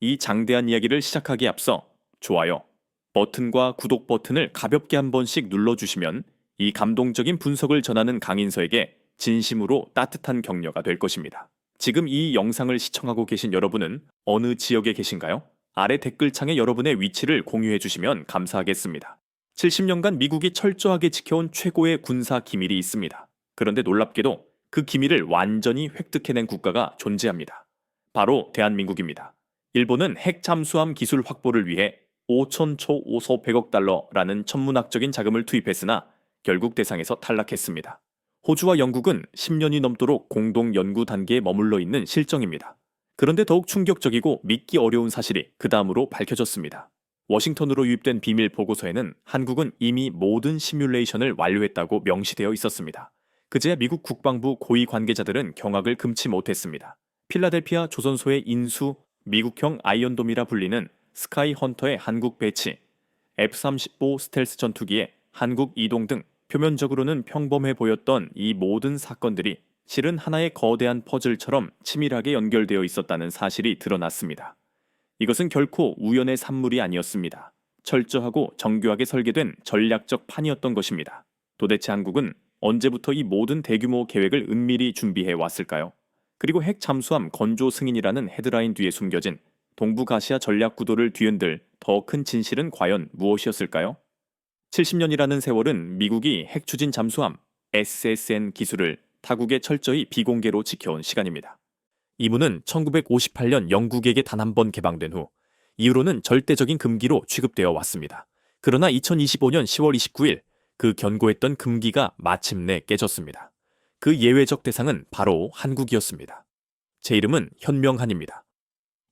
이 장대한 이야기를 시작하기에 앞서 좋아요 버튼과 구독 버튼을 가볍게 한 번씩 눌러주시면 이 감동적인 분석을 전하는 강인서에게 진심으로 따뜻한 격려가 될 것입니다. 지금 이 영상을 시청하고 계신 여러분은 어느 지역에 계신가요? 아래 댓글창에 여러분의 위치를 공유해 주시면 감사하겠습니다. 70년간 미국이 철저하게 지켜온 최고의 군사 기밀이 있습니다. 그런데 놀랍게도 그 기밀을 완전히 획득해낸 국가가 존재합니다. 바로 대한민국입니다. 일본은 핵 잠수함 기술 확보를 위해 5천 초 5소 100억 달러라는 천문학적인 자금을 투입했으나 결국 대상에서 탈락했습니다. 호주와 영국은 10년이 넘도록 공동 연구 단계에 머물러 있는 실정입니다. 그런데 더욱 충격적이고 믿기 어려운 사실이 그 다음으로 밝혀졌습니다. 워싱턴으로 유입된 비밀 보고서에는 한국은 이미 모든 시뮬레이션을 완료했다고 명시되어 있었습니다. 그제야 미국 국방부 고위 관계자들은 경악을 금치 못했습니다. 필라델피아 조선소의 인수, 미국형 아이언돔이라 불리는 스카이 헌터의 한국 배치, F-35 스텔스 전투기의 한국 이동 등 표면적으로는 평범해 보였던 이 모든 사건들이 실은 하나의 거대한 퍼즐처럼 치밀하게 연결되어 있었다는 사실이 드러났습니다. 이것은 결코 우연의 산물이 아니었습니다. 철저하고 정교하게 설계된 전략적 판이었던 것입니다. 도대체 한국은 언제부터 이 모든 대규모 계획을 은밀히 준비해 왔을까요? 그리고 핵 잠수함 건조 승인이라는 헤드라인 뒤에 숨겨진 동북아시아 전략 구도를 뒤흔들 더 큰 진실은 과연 무엇이었을까요? 70년이라는 세월은 미국이 핵 추진 잠수함 SSN 기술을 타국에 철저히 비공개로 지켜온 시간입니다. 이 문은 1958년 영국에게 단 한 번 개방된 후 이후로는 절대적인 금기로 취급되어 왔습니다. 그러나 2025년 10월 29일 그 견고했던 금기가 마침내 깨졌습니다. 그 예외적 대상은 바로 한국이었습니다. 제 이름은 현명한입니다.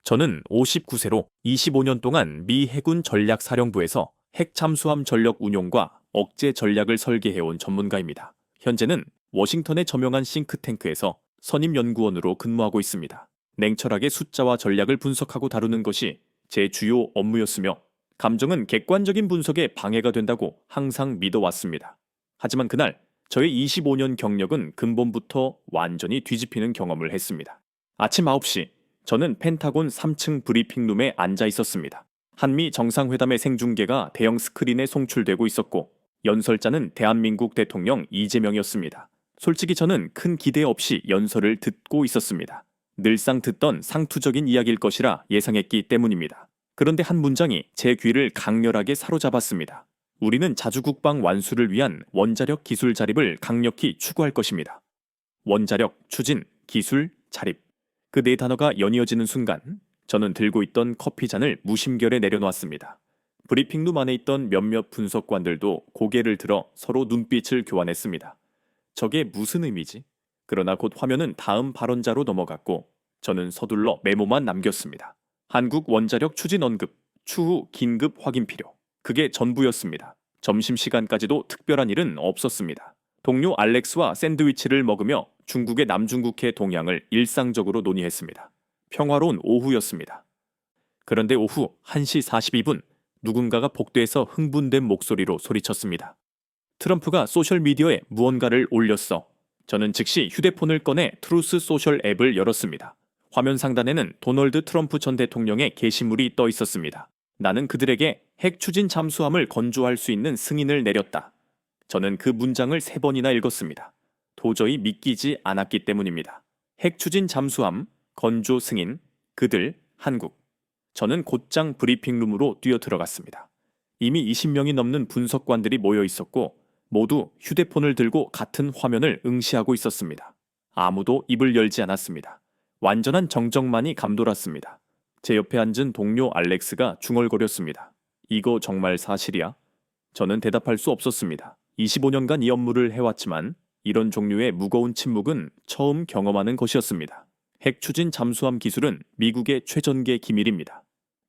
저는 59세로 25년 동안 미 해군 전략사령부에서 핵 잠수함 전력 운용과 억제 전략을 설계해온 전문가입니다. 현재는 워싱턴의 저명한 싱크탱크에서 선임연구원으로 근무하고 있습니다. 냉철하게 숫자와 전략을 분석하고 다루는 것이 제 주요 업무였으며 감정은 객관적인 분석에 방해가 된다고 항상 믿어왔습니다. 하지만 그날 저의 25년 경력은 근본부터 완전히 뒤집히는 경험을 했습니다. 아침 9시 저는 펜타곤 3층 브리핑룸에 앉아 있었습니다. 한미 정상회담의 생중계가 대형 스크린에 송출되고 있었고 연설자는 대한민국 대통령 이재명이었습니다. 솔직히 저는 큰 기대 없이 연설을 듣고 있었습니다. 늘상 듣던 상투적인 이야기일 것이라 예상했기 때문입니다. 그런데 한 문장이 제 귀를 강렬하게 사로잡았습니다. 우리는 자주국방 완수를 위한 원자력 기술 자립을 강력히 추구할 것입니다. 원자력, 추진, 기술, 자립. 그 네 단어가 연이어지는 순간 저는 들고 있던 커피잔을 무심결에 내려놓았습니다. 브리핑룸 안에 있던 몇몇 분석관들도 고개를 들어 서로 눈빛을 교환했습니다. 저게 무슨 의미지? 그러나 곧 화면은 다음 발언자로 넘어갔고 저는 서둘러 메모만 남겼습니다. 한국 원자력 추진 언급, 추후 긴급 확인 필요. 그게 전부였습니다. 점심시간까지도 특별한 일은 없었습니다. 동료 알렉스와 샌드위치를 먹으며 중국의 남중국해 동향을 일상적으로 논의했습니다. 평화로운 오후였습니다. 그런데 오후 1시 42분 누군가가 복도에서 흥분된 목소리로 소리쳤습니다. 트럼프가 소셜미디어에 무언가를 올렸어. 저는 즉시 휴대폰을 꺼내 트루스 소셜 앱을 열었습니다. 화면 상단에는 도널드 트럼프 전 대통령의 게시물이 떠 있었습니다. 나는 그들에게 핵 추진 잠수함을 건조할 수 있는 승인을 내렸다. 저는 그 문장을 3번이나 읽었습니다. 도저히 믿기지 않았기 때문입니다. 핵 추진 잠수함, 건조 승인, 그들, 한국. 저는 곧장 브리핑룸으로 뛰어 들어갔습니다. 이미 20명이 넘는 분석관들이 모여 있었고 모두 휴대폰을 들고 같은 화면을 응시하고 있었습니다. 아무도 입을 열지 않았습니다. 완전한 정적만이 감돌았습니다. 제 옆에 앉은 동료 알렉스가 중얼거렸습니다. 이거 정말 사실이야? 저는 대답할 수 없었습니다. 25년간 이 업무를 해왔지만 이런 종류의 무거운 침묵은 처음 경험하는 것이었습니다. 핵 추진 잠수함 기술은 미국의 최전계 기밀입니다.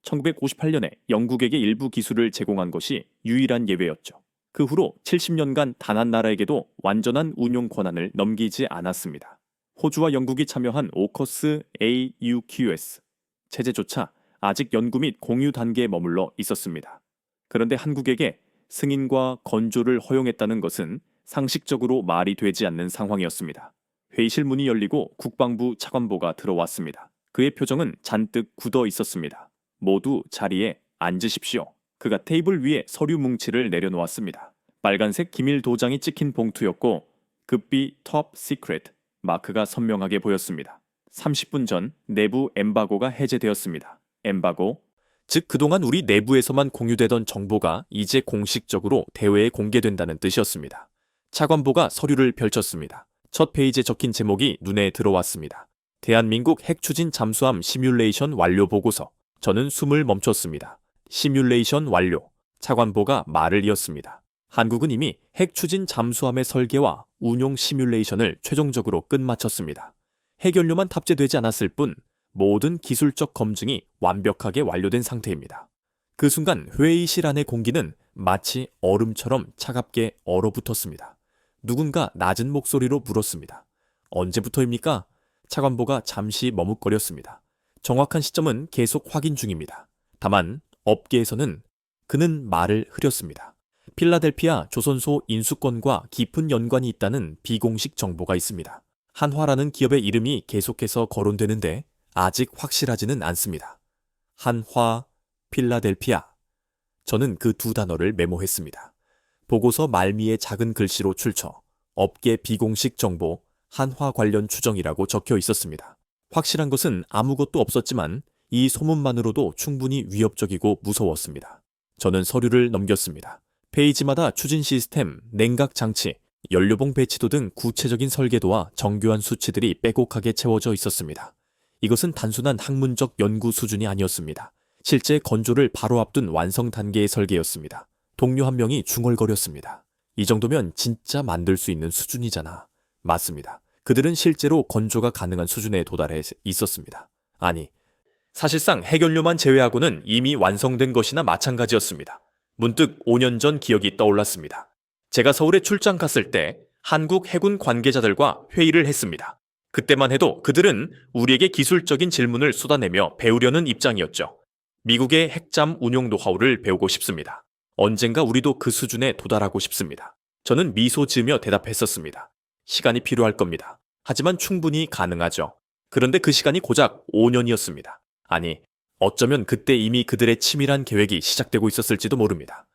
1958년에 영국에게 일부 기술을 제공한 것이 유일한 예외였죠. 그 후로 70년간 단 한 나라에게도 완전한 운용 권한을 넘기지 않았습니다. 호주와 영국이 참여한 오커스 AUKUS 체제조차 아직 연구 및 공유 단계에 머물러 있었습니다. 그런데 한국에게 승인과 건조를 허용했다는 것은 상식적으로 말이 되지 않는 상황이었습니다. 회의실 문이 열리고 국방부 차관보가 들어왔습니다. 그의 표정은 잔뜩 굳어 있었습니다. 모두 자리에 앉으십시오. 그가 테이블 위에 서류 뭉치를 내려놓았습니다. 빨간색 기밀 도장이 찍힌 봉투였고 급비 톱 시크릿 마크가 선명하게 보였습니다. 30분 전 내부 엠바고가 해제되었습니다. 엠바고, 즉 그동안 우리 내부에서만 공유되던 정보가 이제 공식적으로 대외에 공개된다는 뜻이었습니다. 차관보가 서류를 펼쳤습니다. 첫 페이지에 적힌 제목이 눈에 들어왔습니다. 대한민국 핵추진 잠수함 시뮬레이션 완료 보고서. 저는 숨을 멈췄습니다. 시뮬레이션 완료. 차관보가 말을 이었습니다. 한국은 이미 핵추진 잠수함의 설계와 운용 시뮬레이션을 최종적으로 끝마쳤습니다. 핵연료만 탑재되지 않았을 뿐 모든 기술적 검증이 완벽하게 완료된 상태입니다. 그 순간 회의실 안의 공기는 마치 얼음처럼 차갑게 얼어붙었습니다. 누군가 낮은 목소리로 물었습니다. 언제부터입니까? 차관보가 잠시 머뭇거렸습니다. 정확한 시점은 계속 확인 중입니다. 다만 업계에서는 그는 말을 흐렸습니다. 필라델피아 조선소 인수권과 깊은 연관이 있다는 비공식 정보가 있습니다. 한화라는 기업의 이름이 계속해서 거론되는데 아직 확실하지는 않습니다. 한화, 필라델피아. 저는 그 두 단어를 메모했습니다. 보고서 말미에 작은 글씨로 출처, 업계 비공식 정보, 한화 관련 추정이라고 적혀 있었습니다. 확실한 것은 아무것도 없었지만 이 소문만으로도 충분히 위협적이고 무서웠습니다. 저는 서류를 넘겼습니다. 페이지마다 추진 시스템, 냉각 장치, 연료봉 배치도 등 구체적인 설계도와 정교한 수치들이 빼곡하게 채워져 있었습니다. 이것은 단순한 학문적 연구 수준이 아니었습니다. 실제 건조를 바로 앞둔 완성 단계의 설계였습니다. 동료 한 명이 중얼거렸습니다. 이 정도면 진짜 만들 수 있는 수준이잖아. 맞습니다. 그들은 실제로 건조가 가능한 수준에 도달해 있었습니다. 아니, 사실상 핵연료만 제외하고는 이미 완성된 것이나 마찬가지였습니다. 문득 5년 전 기억이 떠올랐습니다. 제가 서울에 출장 갔을 때 한국 해군 관계자들과 회의를 했습니다. 그때만 해도 그들은 우리에게 기술적인 질문을 쏟아내며 배우려는 입장이었죠. 미국의 핵잠 운용 노하우를 배우고 싶습니다. 언젠가 우리도 그 수준에 도달하고 싶습니다. 저는 미소 지으며 대답했었습니다. 시간이 필요할 겁니다. 하지만 충분히 가능하죠. 그런데 그 시간이 고작 5년이었습니다. 아니, 어쩌면 그때 이미 그들의 치밀한 계획이 시작되고 있었을지도 모릅니다.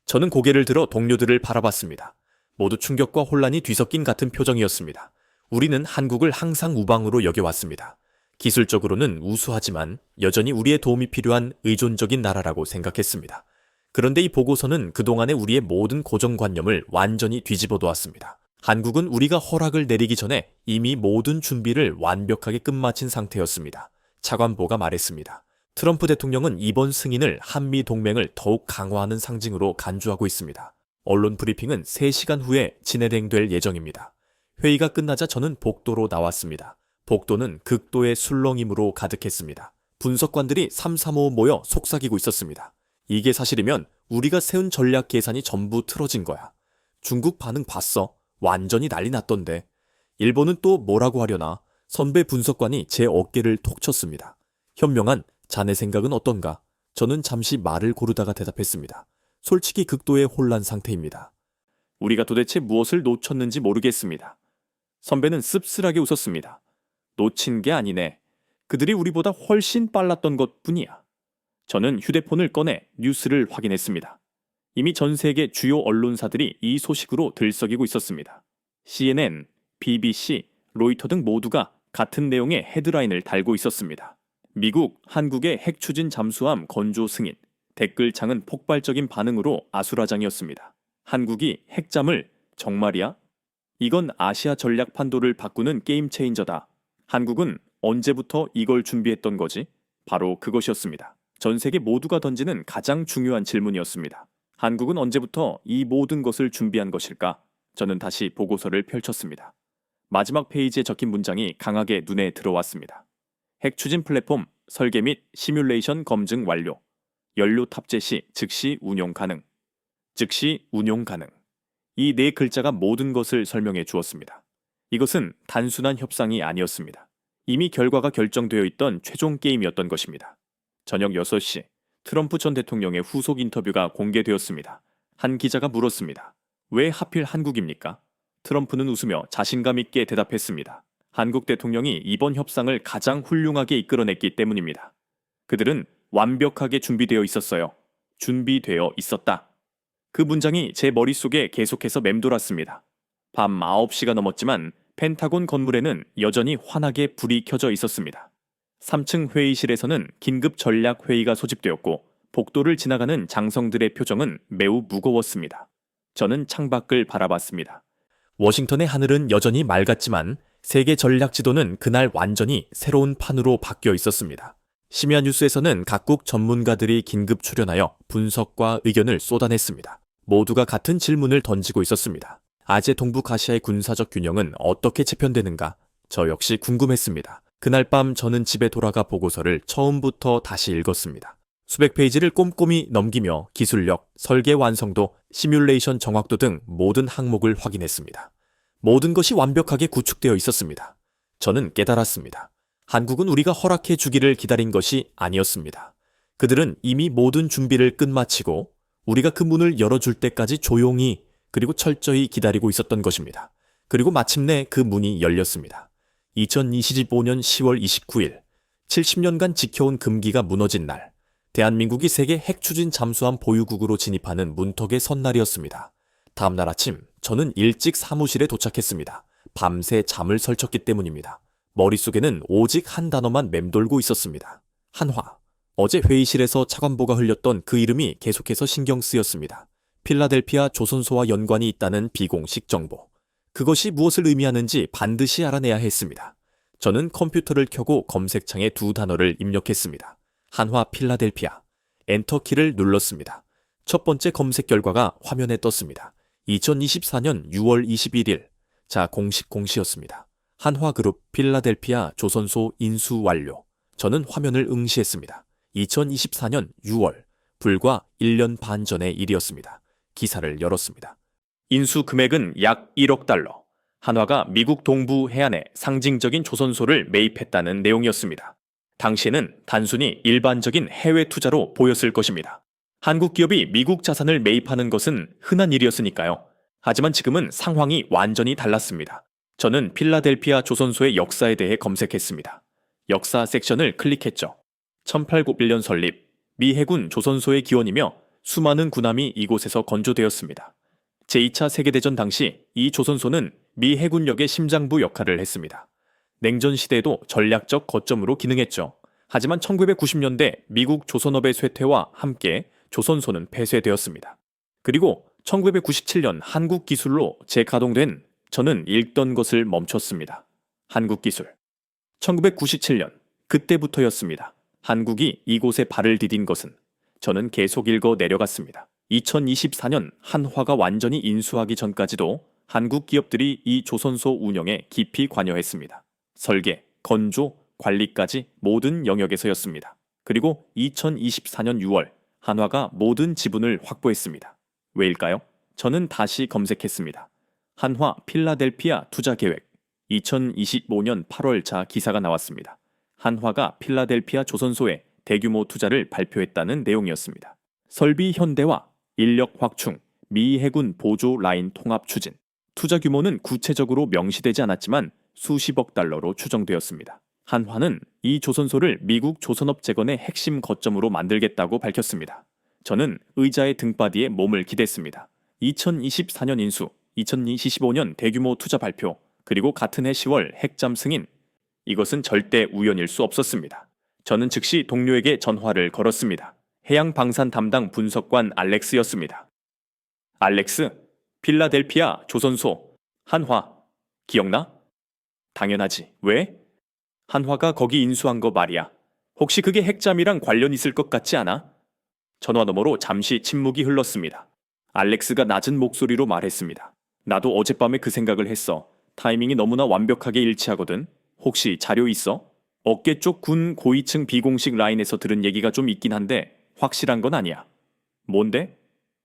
저는 고개를 들어 동료들을 바라봤습니다. 모두 충격과 혼란이 뒤섞인 같은 표정이었습니다. 우리는 한국을 항상 우방으로 여겨왔습니다. 기술적으로는 우수하지만 여전히 우리의 도움이 필요한 의존적인 나라라고 생각했습니다. 그런데 이 보고서는 그동안의 우리의 모든 고정관념을 완전히 뒤집어 놓았습니다. 한국은 우리가 허락을 내리기 전에 이미 모든 준비를 완벽하게 끝마친 상태였습니다. 차관보가 말했습니다. 트럼프 대통령은 이번 승인을 한미 동맹을 더욱 강화하는 상징으로 간주하고 있습니다. 언론 브리핑은 3시간 후에 진행될 예정입니다. 회의가 끝나자 저는 복도로 나왔습니다. 복도는 극도의 술렁임으로 가득했습니다. 분석관들이 삼삼오오 모여 속삭이고 있었습니다. 이게 사실이면 우리가 세운 전략 계산이 전부 틀어진 거야. 중국 반응 봤어? 완전히 난리 났던데. 일본은 또 뭐라고 하려나? 선배 분석관이 제 어깨를 톡 쳤습니다. 현명한 자네 생각은 어떤가? 저는 잠시 말을 고르다가 대답했습니다. 솔직히 극도의 혼란 상태입니다. 우리가 도대체 무엇을 놓쳤는지 모르겠습니다. 선배는 씁쓸하게 웃었습니다. 놓친 게 아니네. 그들이 우리보다 훨씬 빨랐던 것뿐이야. 저는 휴대폰을 꺼내 뉴스를 확인했습니다. 이미 전 세계 주요 언론사들이 이 소식으로 들썩이고 있었습니다. CNN, BBC, 로이터 등 모두가 같은 내용의 헤드라인을 달고 있었습니다. 미국, 한국의 핵추진 잠수함 건조 승인. 댓글창은 폭발적인 반응으로 아수라장이었습니다. 한국이 핵잠을 정말이야? 이건 아시아 전략 판도를 바꾸는 게임 체인저다. 한국은 언제부터 이걸 준비했던 거지? 바로 그것이었습니다. 전 세계 모두가 던지는 가장 중요한 질문이었습니다. 한국은 언제부터 이 모든 것을 준비한 것일까? 저는 다시 보고서를 펼쳤습니다. 마지막 페이지에 적힌 문장이 강하게 눈에 들어왔습니다. 핵추진 플랫폼 설계 및 시뮬레이션 검증 완료. 연료 탑재 시 즉시 운용 가능. 즉시 운용 가능. 이 네 글자가 모든 것을 설명해 주었습니다. 이것은 단순한 협상이 아니었습니다. 이미 결과가 결정되어 있던 최종 게임이었던 것입니다. 저녁 6시 트럼프 전 대통령의 후속 인터뷰가 공개되었습니다. 한 기자가 물었습니다. 왜 하필 한국입니까? 트럼프는 웃으며 자신감 있게 대답했습니다. 한국 대통령이 이번 협상을 가장 훌륭하게 이끌어냈기 때문입니다. 그들은 완벽하게 준비되어 있었어요. 준비되어 있었다. 그 문장이 제 머릿속에 계속해서 맴돌았습니다. 밤 9시가 넘었지만 펜타곤 건물에는 여전히 환하게 불이 켜져 있었습니다. 3층 회의실에서는 긴급 전략 회의가 소집되었고 복도를 지나가는 장성들의 표정은 매우 무거웠습니다. 저는 창밖을 바라봤습니다. 워싱턴의 하늘은 여전히 맑았지만 세계 전략 지도는 그날 완전히 새로운 판으로 바뀌어 있었습니다. 심야 뉴스에서는 각국 전문가들이 긴급 출연하여 분석과 의견을 쏟아냈습니다. 모두가 같은 질문을 던지고 있었습니다. 아재 동북아시아의 군사적 균형은 어떻게 재편되는가? 저 역시 궁금했습니다. 그날 밤 저는 집에 돌아가 보고서를 처음부터 다시 읽었습니다. 수백 페이지를 꼼꼼히 넘기며 기술력, 설계 완성도, 시뮬레이션 정확도 등 모든 항목을 확인했습니다. 모든 것이 완벽하게 구축되어 있었습니다. 저는 깨달았습니다. 한국은 우리가 허락해 주기를 기다린 것이 아니었습니다. 그들은 이미 모든 준비를 끝마치고 우리가 그 문을 열어줄 때까지 조용히 그리고 철저히 기다리고 있었던 것입니다. 그리고 마침내 그 문이 열렸습니다. 2025년 10월 29일, 70년간 지켜온 금기가 무너진 날, 대한민국이 세계 핵추진 잠수함 보유국으로 진입하는 문턱에 선 날이었습니다. 다음 날 아침, 저는 일찍 사무실에 도착했습니다. 밤새 잠을 설쳤기 때문입니다. 머릿속에는 오직 한 단어만 맴돌고 있었습니다. 한화. 어제 회의실에서 차관보가 흘렸던 그 이름이 계속해서 신경 쓰였습니다. 필라델피아 조선소와 연관이 있다는 비공식 정보. 그것이 무엇을 의미하는지 반드시 알아내야 했습니다. 저는 컴퓨터를 켜고 검색창에 두 단어를 입력했습니다. 한화 필라델피아. 엔터키를 눌렀습니다. 첫 번째 검색 결과가 화면에 떴습니다. 2024년 6월 21일. 자, 공식 공시였습니다. 한화그룹 필라델피아 조선소 인수 완료. 저는 화면을 응시했습니다. 2024년 6월. 불과 1년 반 전의 일이었습니다. 기사를 열었습니다. 인수 금액은 약 1억 달러. 한화가 미국 동부 해안에 상징적인 조선소를 매입했다는 내용이었습니다. 당시에는 단순히 일반적인 해외 투자로 보였을 것입니다. 한국 기업이 미국 자산을 매입하는 것은 흔한 일이었으니까요. 하지만 지금은 상황이 완전히 달랐습니다. 저는 필라델피아 조선소의 역사에 대해 검색했습니다. 역사 섹션을 클릭했죠. 1801년 설립, 미 해군 조선소의 기원이며 수많은 군함이 이곳에서 건조되었습니다. 제2차 세계대전 당시 이 조선소는 미 해군력의 심장부 역할을 했습니다. 냉전 시대에도 전략적 거점으로 기능했죠. 하지만 1990년대 미국 조선업의 쇠퇴와 함께 조선소는 폐쇄되었습니다. 그리고 1997년 한국 기술로 재가동된 저는 읽던 것을 멈췄습니다. 한국 기술. 1997년 그때부터였습니다. 한국이 이곳에 발을 디딘 것은 저는 계속 읽어 내려갔습니다. 2024년 한화가 완전히 인수하기 전까지도 한국 기업들이 이 조선소 운영에 깊이 관여했습니다. 설계, 건조, 관리까지 모든 영역에서였습니다. 그리고 2024년 6월 한화가 모든 지분을 확보했습니다. 왜일까요? 저는 다시 검색했습니다. 한화 필라델피아 투자 계획 2025년 8월자 기사가 나왔습니다. 한화가 필라델피아 조선소에 대규모 투자를 발표했다는 내용이었습니다. 설비 현대화, 인력 확충, 미 해군 보조 라인 통합 추진. 투자 규모는 구체적으로 명시되지 않았지만 수십억 달러로 추정되었습니다. 한화는 이 조선소를 미국 조선업 재건의 핵심 거점으로 만들겠다고 밝혔습니다. 저는 의자의 등바디에 몸을 기댔습니다. 2024년 인수, 2025년 대규모 투자 발표, 그리고 같은 해 10월 핵잠 승인. 이것은 절대 우연일 수 없었습니다. 저는 즉시 동료에게 전화를 걸었습니다. 해양 방산 담당 분석관 알렉스였습니다. 알렉스, 필라델피아 조선소, 한화, 기억나? 당연하지. 왜? 한화가 거기 인수한 거 말이야. 혹시 그게 핵잠이랑 관련 있을 것 같지 않아? 전화 너머로 잠시 침묵이 흘렀습니다. 알렉스가 낮은 목소리로 말했습니다. 나도 어젯밤에 그 생각을 했어. 타이밍이 너무나 완벽하게 일치하거든. 혹시 자료 있어? 어깨 쪽 군 고위층 비공식 라인에서 들은 얘기가 좀 있긴 한데 확실한 건 아니야. 뭔데?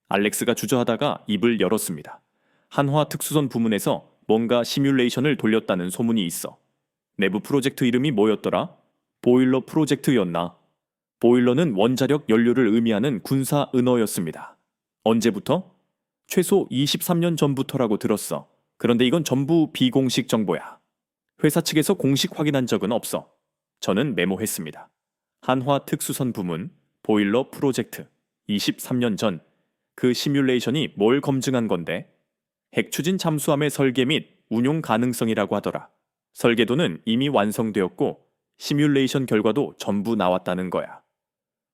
알렉스가 주저하다가 입을 열었습니다. 한화 특수선 부문에서 뭔가 시뮬레이션을 돌렸다는 소문이 있어. 내부 프로젝트 이름이 뭐였더라? 보일러 프로젝트였나? 보일러는 원자력 연료를 의미하는 군사 은어였습니다. 언제부터? 최소 23년 전부터라고 들었어. 그런데 이건 전부 비공식 정보야. 회사 측에서 공식 확인한 적은 없어. 저는 메모했습니다. 한화 특수선 부문 보일러 프로젝트 23년 전 그 시뮬레이션이 뭘 검증한 건데? 핵추진 잠수함의 설계 및 운용 가능성이라고 하더라. 설계도는 이미 완성되었고 시뮬레이션 결과도 전부 나왔다는 거야.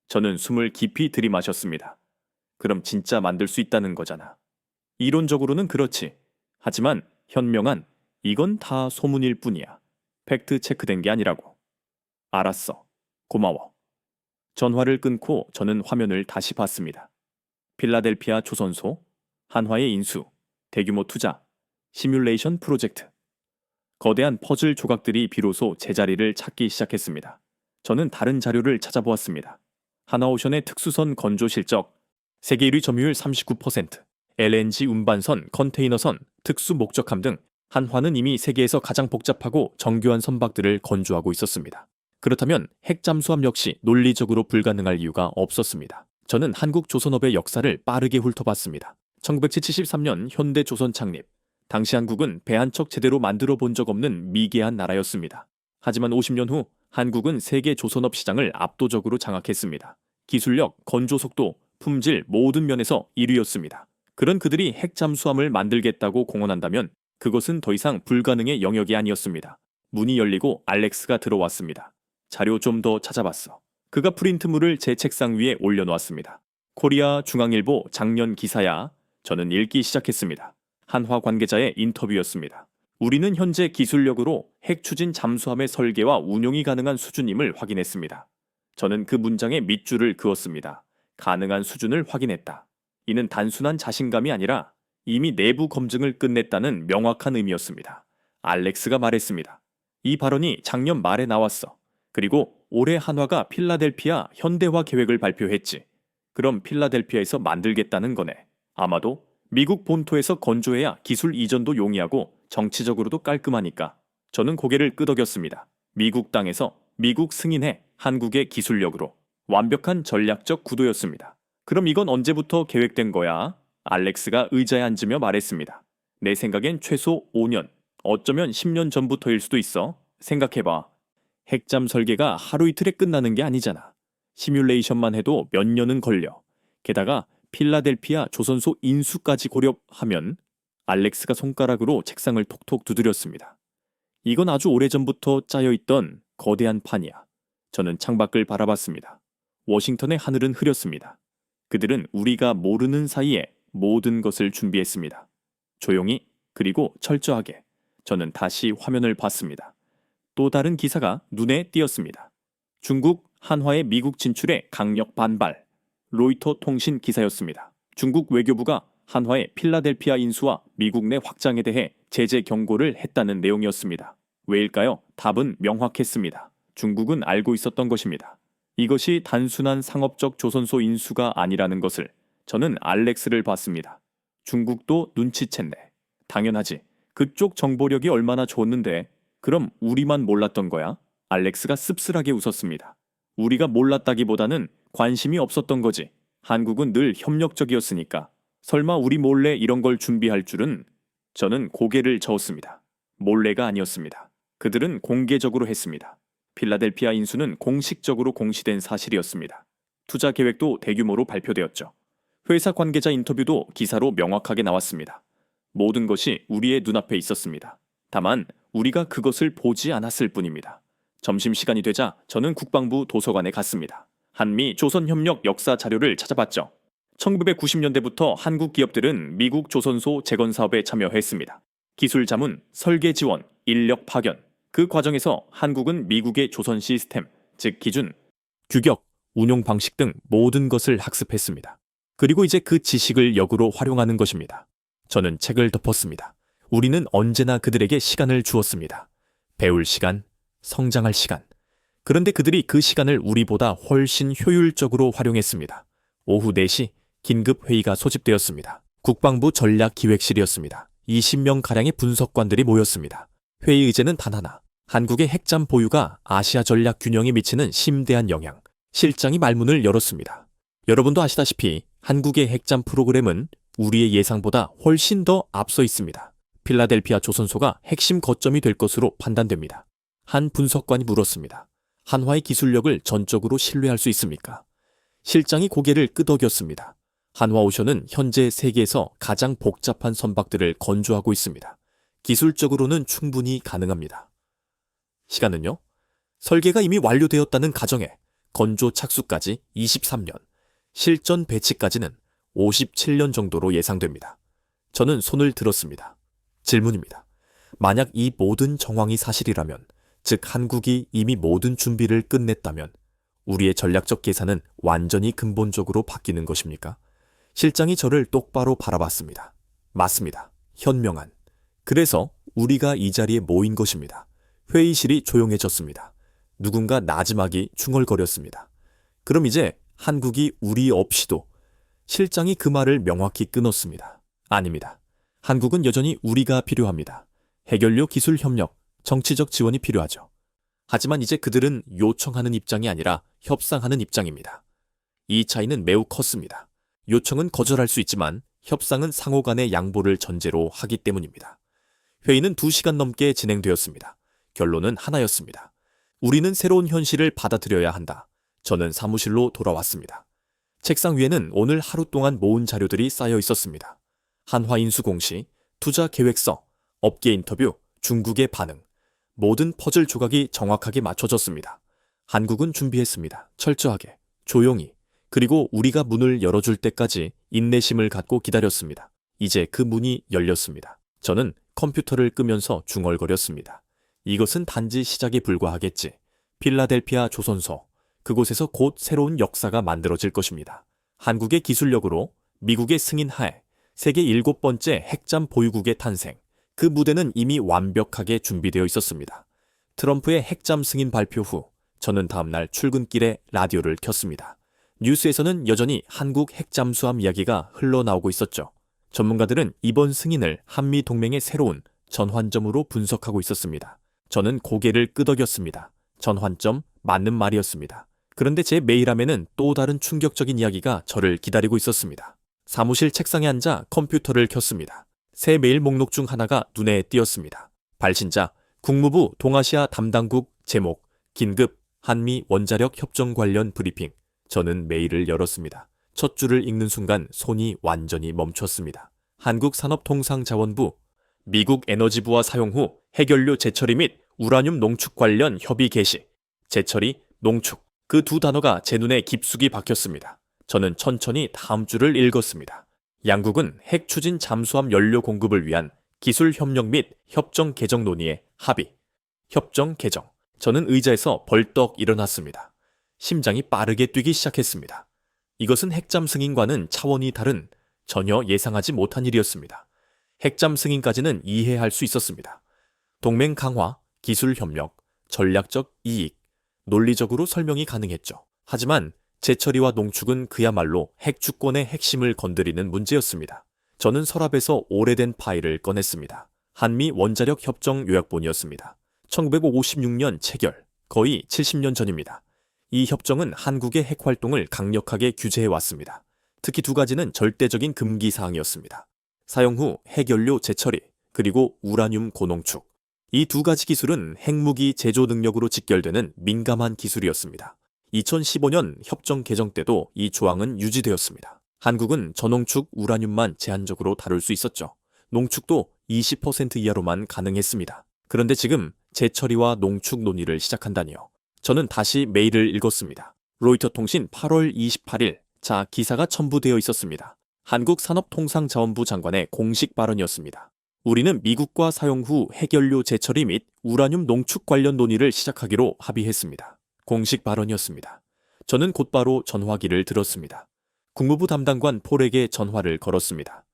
저는 숨을 깊이 들이마셨습니다. 그럼 진짜 만들 수 있다는 거잖아. 이론적으로는 그렇지. 하지만 현명한 이건 다 소문일 뿐이야. 팩트 체크된 게 아니라고. 알았어. 고마워. 전화를 끊고 저는 화면을 다시 봤습니다. 필라델피아 조선소, 한화의 인수, 대규모 투자, 시뮬레이션 프로젝트. 거대한 퍼즐 조각들이 비로소 제자리를 찾기 시작했습니다. 저는 다른 자료를 찾아보았습니다. 하나오션의 특수선 건조 실적, 세계 1위 점유율 39%, LNG 운반선, 컨테이너선, 특수 목적함 등 한화는 이미 세계에서 가장 복잡하고 정교한 선박들을 건조하고 있었습니다. 그렇다면 핵잠수함 역시 논리적으로 불가능할 이유가 없었습니다. 저는 한국 조선업의 역사를 빠르게 훑어봤습니다. 1973년 현대조선 창립. 당시 한국은 배 한 척 제대로 만들어 본 적 없는 미개한 나라였습니다. 하지만 50년 후 한국은 세계 조선업 시장을 압도적으로 장악했습니다. 기술력, 건조 속도, 품질 모든 면에서 1위였습니다. 그런 그들이 핵잠수함을 만들겠다고 공언한다면 그것은 더 이상 불가능의 영역이 아니었습니다. 문이 열리고 알렉스가 들어왔습니다. 자료 좀 더 찾아봤어. 그가 프린트물을 제 책상 위에 올려놓았습니다. 코리아 중앙일보 작년 기사야. 저는 읽기 시작했습니다. 한화 관계자의 인터뷰였습니다. 우리는 현재 기술력으로 핵 추진 잠수함의 설계와 운용이 가능한 수준임을 확인했습니다. 저는 그 문장에 밑줄을 그었습니다. 가능한 수준을 확인했다. 이는 단순한 자신감이 아니라 이미 내부 검증을 끝냈다는 명확한 의미였습니다. 알렉스가 말했습니다. 이 발언이 작년 말에 나왔어. 그리고 올해 한화가 필라델피아 현대화 계획을 발표했지. 그럼 필라델피아에서 만들겠다는 거네. 아마도 미국 본토에서 건조해야 기술 이전도 용이하고 정치적으로도 깔끔하니까. 저는 고개를 끄덕였습니다. 미국 땅에서 미국 승인해 한국의 기술력으로. 완벽한 전략적 구도였습니다. 그럼 이건 언제부터 계획된 거야? 알렉스가 의자에 앉으며 말했습니다. 내 생각엔 최소 5년, 어쩌면 10년 전부터일 수도 있어. 생각해봐. 핵잠 설계가 하루 이틀에 끝나는 게 아니잖아. 시뮬레이션만 해도 몇 년은 걸려. 게다가 필라델피아 조선소 인수까지 고려하면. 알렉스가 손가락으로 책상을 톡톡 두드렸습니다. 이건 아주 오래전부터 짜여있던 거대한 판이야. 저는 창밖을 바라봤습니다. 워싱턴의 하늘은 흐렸습니다. 그들은 우리가 모르는 사이에 모든 것을 준비했습니다. 조용히 그리고 철저하게. 저는 다시 화면을 봤습니다. 또 다른 기사가 눈에 띄었습니다. 중국 한화의 미국 진출에 강력 반발. 로이터 통신 기사였습니다. 중국 외교부가 한화의 필라델피아 인수와 미국 내 확장에 대해 제재 경고를 했다는 내용이었습니다. 왜일까요? 답은 명확했습니다. 중국은 알고 있었던 것입니다. 이것이 단순한 상업적 조선소 인수가 아니라는 것을. 저는 알렉스를 봤습니다. 중국도 눈치챘네. 당연하지. 그쪽 정보력이 얼마나 좋았는데 그럼 우리만 몰랐던 거야? 알렉스가 씁쓸하게 웃었습니다. 우리가 몰랐다기보다는 관심이 없었던 거지. 한국은 늘 협력적이었으니까. 설마 우리 몰래 이런 걸 준비할 줄은. 저는 고개를 저었습니다. 몰래가 아니었습니다. 그들은 공개적으로 했습니다. 필라델피아 인수는 공식적으로 공시된 사실이었습니다. 투자 계획도 대규모로 발표되었죠. 회사 관계자 인터뷰도 기사로 명확하게 나왔습니다. 모든 것이 우리의 눈앞에 있었습니다. 다만 우리가 그것을 보지 않았을 뿐입니다. 점심시간이 되자 저는 국방부 도서관에 갔습니다. 한미 조선협력 역사 자료를 찾아봤죠. 1990년대부터 한국 기업들은 미국 조선소 재건 사업에 참여했습니다. 기술 자문, 설계 지원, 인력 파견. 그 과정에서 한국은 미국의 조선 시스템, 즉 기준, 규격, 운용 방식 등 모든 것을 학습했습니다. 그리고 이제 그 지식을 역으로 활용하는 것입니다. 저는 책을 덮었습니다. 우리는 언제나 그들에게 시간을 주었습니다. 배울 시간, 성장할 시간. 그런데 그들이 그 시간을 우리보다 훨씬 효율적으로 활용했습니다. 오후 4시 긴급 회의가 소집되었습니다. 국방부 전략기획실이었습니다. 20명가량의 분석관들이 모였습니다. 회의 의제는 단 하나. 한국의 핵잠 보유가 아시아 전략 균형에 미치는 심대한 영향. 실장이 말문을 열었습니다. 여러분도 아시다시피 한국의 핵잠 프로그램은 우리의 예상보다 훨씬 더 앞서 있습니다. 필라델피아 조선소가 핵심 거점이 될 것으로 판단됩니다. 한 분석관이 물었습니다. 한화의 기술력을 전적으로 신뢰할 수 있습니까? 실장이 고개를 끄덕였습니다. 한화오션은 현재 세계에서 가장 복잡한 선박들을 건조하고 있습니다. 기술적으로는 충분히 가능합니다. 시간은요? 설계가 이미 완료되었다는 가정에 건조 착수까지 23년, 실전 배치까지는 57년 정도로 예상됩니다. 저는 손을 들었습니다. 질문입니다. 만약 이 모든 정황이 사실이라면, 즉 한국이 이미 모든 준비를 끝냈다면 우리의 전략적 계산은 완전히 근본적으로 바뀌는 것입니까? 실장이 저를 똑바로 바라봤습니다. 맞습니다. 현명한. 그래서 우리가 이 자리에 모인 것입니다. 회의실이 조용해졌습니다. 누군가 나지막이 중얼거렸습니다. 그럼 이제 한국이 우리 없이도. 실장이 그 말을 명확히 끊었습니다. 아닙니다. 한국은 여전히 우리가 필요합니다. 해결료 기술 협력, 정치적 지원이 필요하죠. 하지만 이제 그들은 요청하는 입장이 아니라 협상하는 입장입니다. 이 차이는 매우 컸습니다. 요청은 거절할 수 있지만 협상은 상호 간의 양보를 전제로 하기 때문입니다. 회의는 2시간 넘게 진행되었습니다. 결론은 하나였습니다. 우리는 새로운 현실을 받아들여야 한다. 저는 사무실로 돌아왔습니다. 책상 위에는 오늘 하루 동안 모은 자료들이 쌓여 있었습니다. 한화인수 공시, 투자 계획서, 업계 인터뷰, 중국의 반응. 모든 퍼즐 조각이 정확하게 맞춰졌습니다. 한국은 준비했습니다. 철저하게, 조용히, 그리고 우리가 문을 열어줄 때까지 인내심을 갖고 기다렸습니다. 이제 그 문이 열렸습니다. 저는 컴퓨터를 끄면서 중얼거렸습니다. 이것은 단지 시작에 불과하겠지. 필라델피아 조선소. 그곳에서 곧 새로운 역사가 만들어질 것입니다. 한국의 기술력으로 미국의 승인 하에 세계 7번째 핵잠 보유국의 탄생. 그 무대는 이미 완벽하게 준비되어 있었습니다. 트럼프의 핵잠 승인 발표 후 저는 다음날 출근길에 라디오를 켰습니다. 뉴스에서는 여전히 한국 핵잠수함 이야기가 흘러나오고 있었죠. 전문가들은 이번 승인을 한미 동맹의 새로운 전환점으로 분석하고 있었습니다. 저는 고개를 끄덕였습니다. 전환점, 맞는 말이었습니다. 그런데 제 메일함에는 또 다른 충격적인 이야기가 저를 기다리고 있었습니다. 사무실 책상에 앉아 컴퓨터를 켰습니다. 새 메일 목록 중 하나가 눈에 띄었습니다. 발신자, 국무부 동아시아 담당국 제목, 긴급 한미 원자력 협정 관련 브리핑. 저는 메일을 열었습니다. 첫 줄을 읽는 순간 손이 완전히 멈췄습니다. 한국산업통상자원부, 미국 에너지부와 사용 후 해결료 재처리 및 우라늄 농축 관련 협의 개시. 재처리, 농축. 그 두 단어가 제 눈에 깊숙이 박혔습니다. 저는 천천히 다음 줄을 읽었습니다. 양국은 핵 추진 잠수함 연료 공급을 위한 기술 협력 및 협정 개정 논의에 합의. 협정 개정. 저는 의자에서 벌떡 일어났습니다. 심장이 빠르게 뛰기 시작했습니다. 이것은 핵잠 승인과는 차원이 다른 전혀 예상하지 못한 일이었습니다. 핵잠 승인까지는 이해할 수 있었습니다. 동맹 강화, 기술 협력, 전략적 이익, 논리적으로 설명이 가능했죠. 하지만 재처리와 농축은 그야말로 핵 주권의 핵심을 건드리는 문제였습니다. 저는 서랍에서 오래된 파일을 꺼냈습니다. 한미 원자력 협정 요약본이었습니다. 1956년 체결, 거의 70년 전입니다. 이 협정은 한국의 핵 활동을 강력하게 규제해 왔습니다. 특히 2가지는 절대적인 금기 사항이었습니다. 사용 후 핵연료 재처리, 그리고 우라늄 고농축. 이 2가지 기술은 핵무기 제조 능력으로 직결되는 민감한 기술이었습니다. 2015년 협정 개정 때도 이 조항은 유지되었습니다. 한국은 저농축 우라늄만 제한적으로 다룰 수 있었죠. 농축도 20% 이하로만 가능했습니다. 그런데 지금 재처리와 농축 논의를 시작한다니요. 저는 다시 메일을 읽었습니다. 로이터 통신 8월 28일. 자, 기사가 첨부되어 있었습니다. 한국산업통상자원부 장관의 공식 발언이었습니다. 우리는 미국과 사용 후 핵연료 재처리 및 우라늄 농축 관련 논의를 시작하기로 합의했습니다. 공식 발언이었습니다. 저는 곧바로 전화기를 들었습니다. 국무부 담당관 폴에게 전화를 걸었습니다.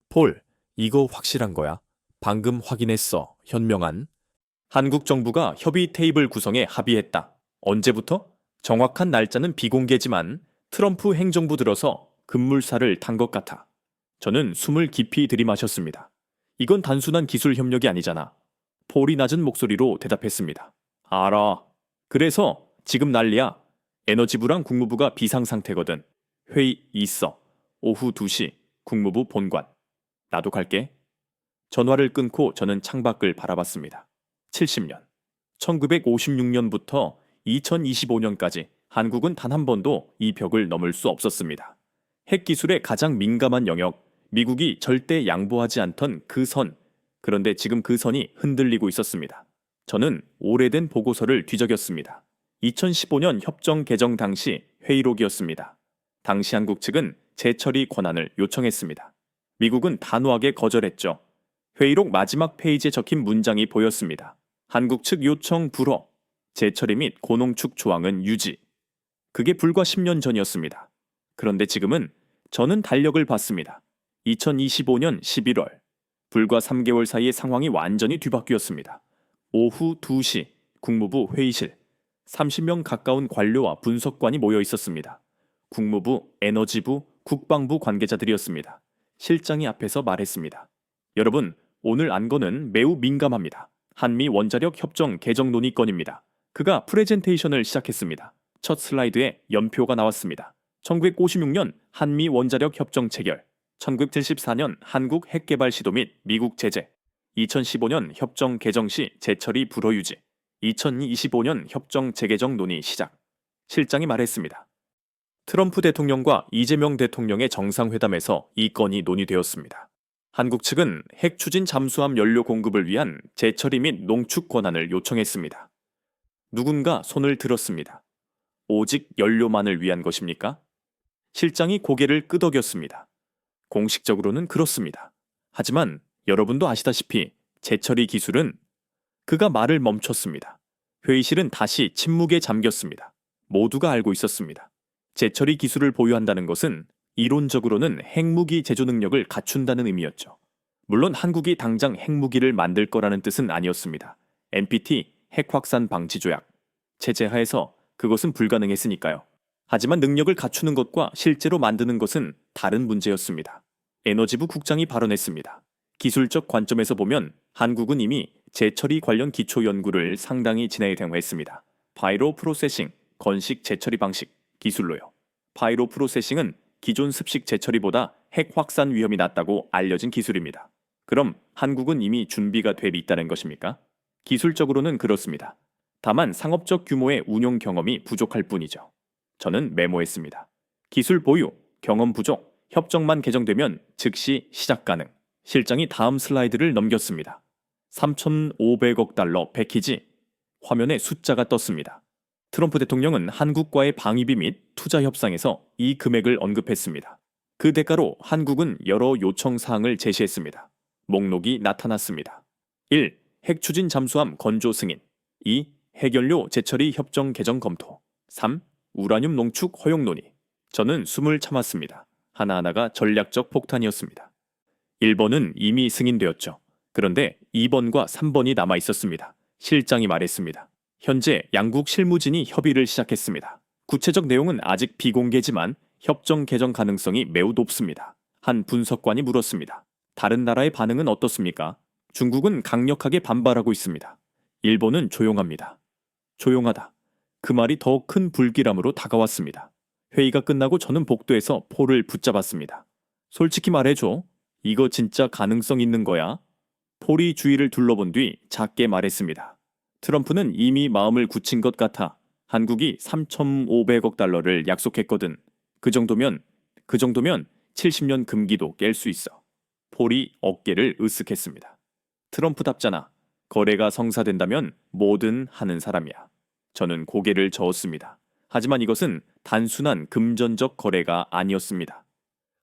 폴, 이거 확실한 거야? 방금 확인했어. 현명한. 한국 정부가 협의 테이블 구성에 합의했다. 언제부터? 정확한 날짜는 비공개지만 트럼프 행정부 들어서 급물살을 탄 것 같아. 저는 숨을 깊이 들이마셨습니다. 이건 단순한 기술 협력이 아니잖아. 폴이 낮은 목소리로 대답했습니다. 알아. 그래서 지금 난리야. 에너지부랑 국무부가 비상상태거든. 회의 있어. 오후 2시 국무부 본관. 나도 갈게. 전화를 끊고 저는 창밖을 바라봤습니다. 70년. 1956년부터 2025년까지 한국은 단 한 번도 이 벽을 넘을 수 없었습니다. 핵 기술의 가장 민감한 영역, 미국이 절대 양보하지 않던 그 선. 그런데 지금 그 선이 흔들리고 있었습니다. 저는 오래된 보고서를 뒤적였습니다. 2015년 협정 개정 당시 회의록이었습니다. 당시 한국 측은 재처리 권한을 요청했습니다. 미국은 단호하게 거절했죠. 회의록 마지막 페이지에 적힌 문장이 보였습니다. 한국 측 요청 불허, 재처리 및 고농축 조항은 유지. 그게 불과 10년 전이었습니다. 그런데 지금은 저는 달력을 봤습니다. 2025년 11월. 불과 3개월 사이에 상황이 완전히 뒤바뀌었습니다. 오후 2시 국무부 회의실. 30명 가까운 관료와 분석관이 모여 있었습니다. 국무부, 에너지부, 국방부 관계자들이었습니다. 실장이 앞에서 말했습니다. 여러분, 오늘 안건은 매우 민감합니다. 한미 원자력 협정 개정 논의건입니다. 그가 프레젠테이션을 시작했습니다. 첫 슬라이드에 연표가 나왔습니다. 1956년 한미 원자력 협정 체결, 1974년 한국 핵개발 시도 및 미국 제재, 2015년 협정 개정 시 재처리 불허 유지, 2025년 협정 재개정 논의 시작. 실장이 말했습니다. 트럼프 대통령과 이재명 대통령의 정상회담에서 이 건이 논의되었습니다. 한국 측은 핵 추진 잠수함 연료 공급을 위한 재처리 및 농축 권한을 요청했습니다. 누군가 손을 들었습니다. 오직 연료만을 위한 것입니까? 실장이 고개를 끄덕였습니다. 공식적으로는 그렇습니다. 하지만 여러분도 아시다시피 재처리 기술은 그가 말을 멈췄습니다. 회의실은 다시 침묵에 잠겼습니다. 모두가 알고 있었습니다. 재처리 기술을 보유한다는 것은 이론적으로는 핵무기 제조 능력을 갖춘다는 의미였죠. 물론 한국이 당장 핵무기를 만들 거라는 뜻은 아니었습니다. NPT 핵 확산 방지 조약 체제 하에서 그것은 불가능했으니까요. 하지만 능력을 갖추는 것과 실제로 만드는 것은 다른 문제였습니다. 에너지부 국장이 발언했습니다. 기술적 관점에서 보면 한국은 이미 재처리 관련 기초 연구를 상당히 진행했습니다. 바이로 프로세싱, 건식 재처리 방식, 기술로요. 바이로 프로세싱은 기존 습식 재처리보다 핵 확산 위험이 낮다고 알려진 기술입니다. 그럼 한국은 이미 준비가 돼 있다는 것입니까? 기술적으로는 그렇습니다. 다만 상업적 규모의 운용 경험이 부족할 뿐이죠. 저는 메모했습니다. 기술 보유, 경험 부족, 협정만 개정되면 즉시 시작 가능. 실장이 다음 슬라이드를 넘겼습니다. 3,500억 달러 패키지. 화면에 숫자가 떴습니다. 트럼프 대통령은 한국과의 방위비 및 투자 협상에서 이 금액을 언급했습니다. 그 대가로 한국은 여러 요청 사항을 제시했습니다. 목록이 나타났습니다. 1. 핵 추진 잠수함 건조 승인. 2. 핵연료 재처리 협정 개정 검토. 3. 우라늄 농축 허용 논의. 저는 숨을 참았습니다. 하나하나가 전략적 폭탄이었습니다. 1번은 이미 승인되었죠. 그런데 2번과 3번이 남아 있었습니다. 실장이 말했습니다. 현재 양국 실무진이 협의를 시작했습니다. 구체적 내용은 아직 비공개지만 협정 개정 가능성이 매우 높습니다. 한 분석관이 물었습니다. 다른 나라의 반응은 어떻습니까? 중국은 강력하게 반발하고 있습니다. 일본은 조용합니다. 조용하다. 그 말이 더 큰 불길함으로 다가왔습니다. 회의가 끝나고 저는 복도에서 폴을 붙잡았습니다. 솔직히 말해줘. 이거 진짜 가능성 있는 거야? 폴이 주위를 둘러본 뒤 작게 말했습니다. 트럼프는 이미 마음을 굳힌 것 같아. 한국이 3,500억 달러를 약속했거든. 그 정도면 70년 금기도 깰 수 있어. 폴이 어깨를 으쓱했습니다. 트럼프답잖아. 거래가 성사된다면 뭐든 하는 사람이야. 저는 고개를 저었습니다. 하지만 이것은 단순한 금전적 거래가 아니었습니다.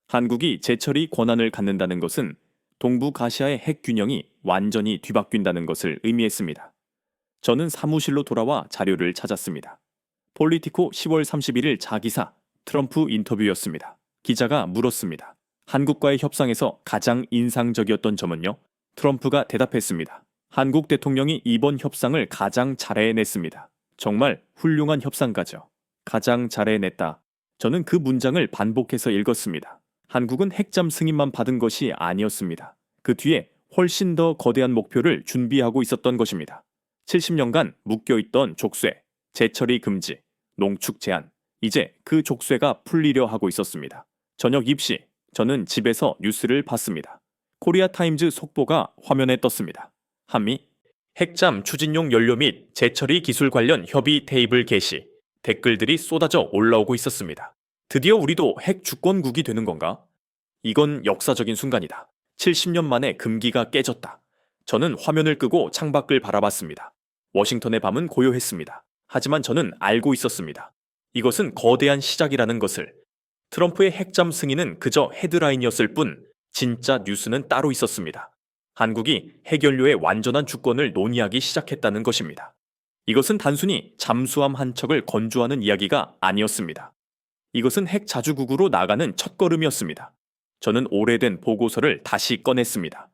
한국이 재처리 권한을 갖는다는 것은 동북아시아의 핵 균형이 완전히 뒤바뀐다는 것을 의미했습니다. 저는 사무실로 돌아와 자료를 찾았습니다. 폴리티코 10월 31일 자기사 트럼프 인터뷰였습니다. 기자가 물었습니다. 한국과의 협상에서 가장 인상적이었던 점은요? 트럼프가 대답했습니다. 한국 대통령이 이번 협상을 가장 잘 해냈습니다. 정말 훌륭한 협상가죠. 가장 잘 해냈다. 저는 그 문장을 반복해서 읽었습니다. 한국은 핵잠 승인만 받은 것이 아니었습니다. 그 뒤에 훨씬 더 거대한 목표를 준비하고 있었던 것입니다. 70년간 묶여있던 족쇄, 재처리 금지, 농축 제한, 이제 그 족쇄가 풀리려 하고 있었습니다. 저녁 입시, 저는 집에서 뉴스를 봤습니다. 코리아 타임즈 속보가 화면에 떴습니다. 한미 핵잠 추진용 연료 및 재처리 기술 관련 협의 테이블 게시, 댓글들이 쏟아져 올라오고 있었습니다. 드디어 우리도 핵 주권국이 되는 건가? 이건 역사적인 순간이다. 70년 만에 금기가 깨졌다. 저는 화면을 끄고 창밖을 바라봤습니다. 워싱턴의 밤은 고요했습니다. 하지만 저는 알고 있었습니다. 이것은 거대한 시작이라는 것을. 트럼프의 핵잠 승인은 그저 헤드라인이었을 뿐 진짜 뉴스는 따로 있었습니다. 한국이 핵연료의 완전한 주권을 논의하기 시작했다는 것입니다. 이것은 단순히 잠수함 한 척을 건조하는 이야기가 아니었습니다. 이것은 핵 자주국으로 나가는 첫걸음이었습니다. 저는 오래된 보고서를 다시 꺼냈습니다.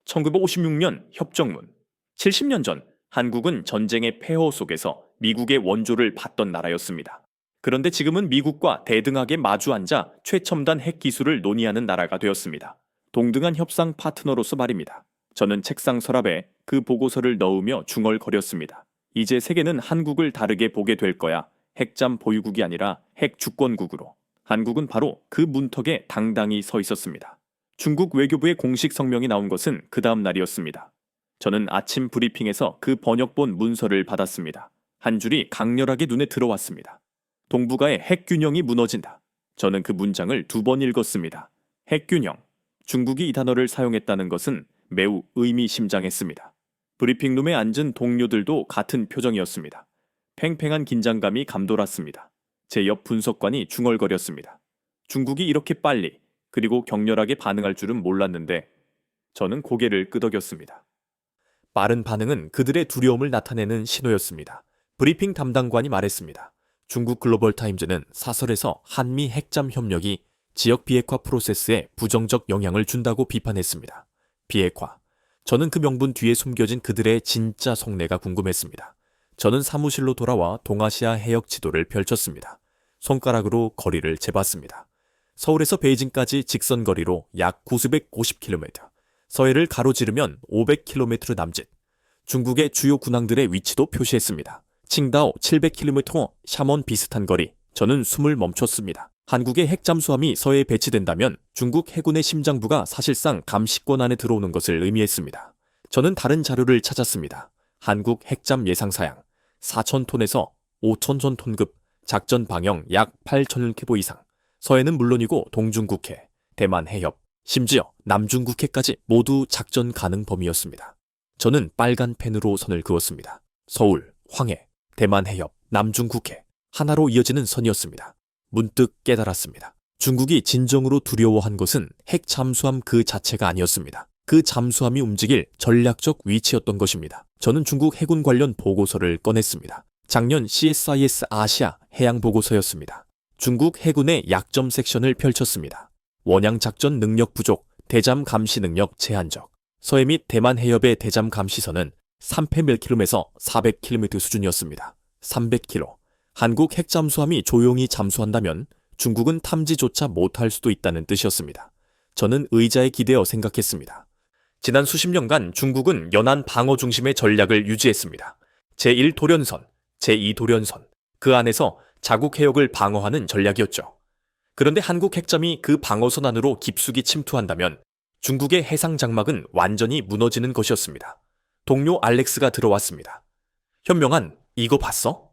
1956년 협정문. 70년 전 한국은 전쟁의 폐허 속에서 미국의 원조를 받던 나라였습니다. 그런데 지금은 미국과 대등하게 마주 앉아 최첨단 핵 기술을 논의하는 나라가 되었습니다. 동등한 협상 파트너로서 말입니다. 저는 책상 서랍에 그 보고서를 넣으며 중얼거렸습니다. 이제 세계는 한국을 다르게 보게 될 거야. 핵잠 보유국이 아니라 핵 주권국으로. 한국은 바로 그 문턱에 당당히 서 있었습니다. 중국 외교부의 공식 성명이 나온 것은 그 다음 날이었습니다. 저는 아침 브리핑에서 그 번역본 문서를 받았습니다. 한 줄이 강렬하게 눈에 들어왔습니다. 동북아의 핵균형이 무너진다. 저는 그 문장을 2번 읽었습니다. 핵균형. 중국이 이 단어를 사용했다는 것은 매우 의미심장했습니다. 브리핑룸에 앉은 동료들도 같은 표정이었습니다. 팽팽한 긴장감이 감돌았습니다. 제 옆 분석관이 중얼거렸습니다. 중국이 이렇게 빨리 그리고 격렬하게 반응할 줄은 몰랐는데 저는 고개를 끄덕였습니다. 빠른 반응은 그들의 두려움을 나타내는 신호였습니다. 브리핑 담당관이 말했습니다. 중국 글로벌 타임즈는 사설에서 한미 핵잠 협력이 지역 비핵화 프로세스에 부정적 영향을 준다고 비판했습니다. 비핵화. 저는 그 명분 뒤에 숨겨진 그들의 진짜 속내가 궁금했습니다. 저는 사무실로 돌아와 동아시아 해역 지도를 펼쳤습니다. 손가락으로 거리를 재봤습니다. 서울에서 베이징까지 직선 거리로 약 950km, 서해를 가로지르면 500km 남짓. 중국의 주요 군항들의 위치도 표시했습니다. 칭다오 700km, 샤먼 비슷한 거리. 저는 숨을 멈췄습니다. 한국의 핵잠수함이 서해에 배치된다면 중국 해군의 심장부가 사실상 감시권 안에 들어오는 것을 의미했습니다. 저는 다른 자료를 찾았습니다. 한국 핵잠 예상사양 4,000톤에서 5,000전 톤급, 작전 방영 약 8,000킬로 이상. 서해는 물론이고 동중국해, 대만 해협, 심지어 남중국해까지 모두 작전 가능 범위였습니다. 저는 빨간 펜으로 선을 그었습니다. 서울, 황해, 대만 해협, 남중국해, 하나로 이어지는 선이었습니다. 문득 깨달았습니다. 중국이 진정으로 두려워한 것은 핵 잠수함 그 자체가 아니었습니다. 그 잠수함이 움직일 전략적 위치였던 것입니다. 저는 중국 해군 관련 보고서를 꺼냈습니다. 작년 CSIS 아시아 해양 보고서였습니다. 중국 해군의 약점 섹션을 펼쳤습니다. 원양 작전 능력 부족, 대잠 감시 능력 제한적. 서해 및 대만 해협의 대잠 감시선은 300km에서 400km 수준이었습니다. 300km. 한국 핵잠수함이 조용히 잠수한다면 중국은 탐지조차 못할 수도 있다는 뜻이었습니다. 저는 의자에 기대어 생각했습니다. 지난 수십 년간 중국은 연안 방어 중심의 전략을 유지했습니다. 제1도련선, 제2도련선, 그 안에서 자국 해역을 방어하는 전략이었죠. 그런데 한국 핵잠이 그 방어선 안으로 깊숙이 침투한다면 중국의 해상 장막은 완전히 무너지는 것이었습니다. 동료 알렉스가 들어왔습니다. 현명한, 이거 봤어?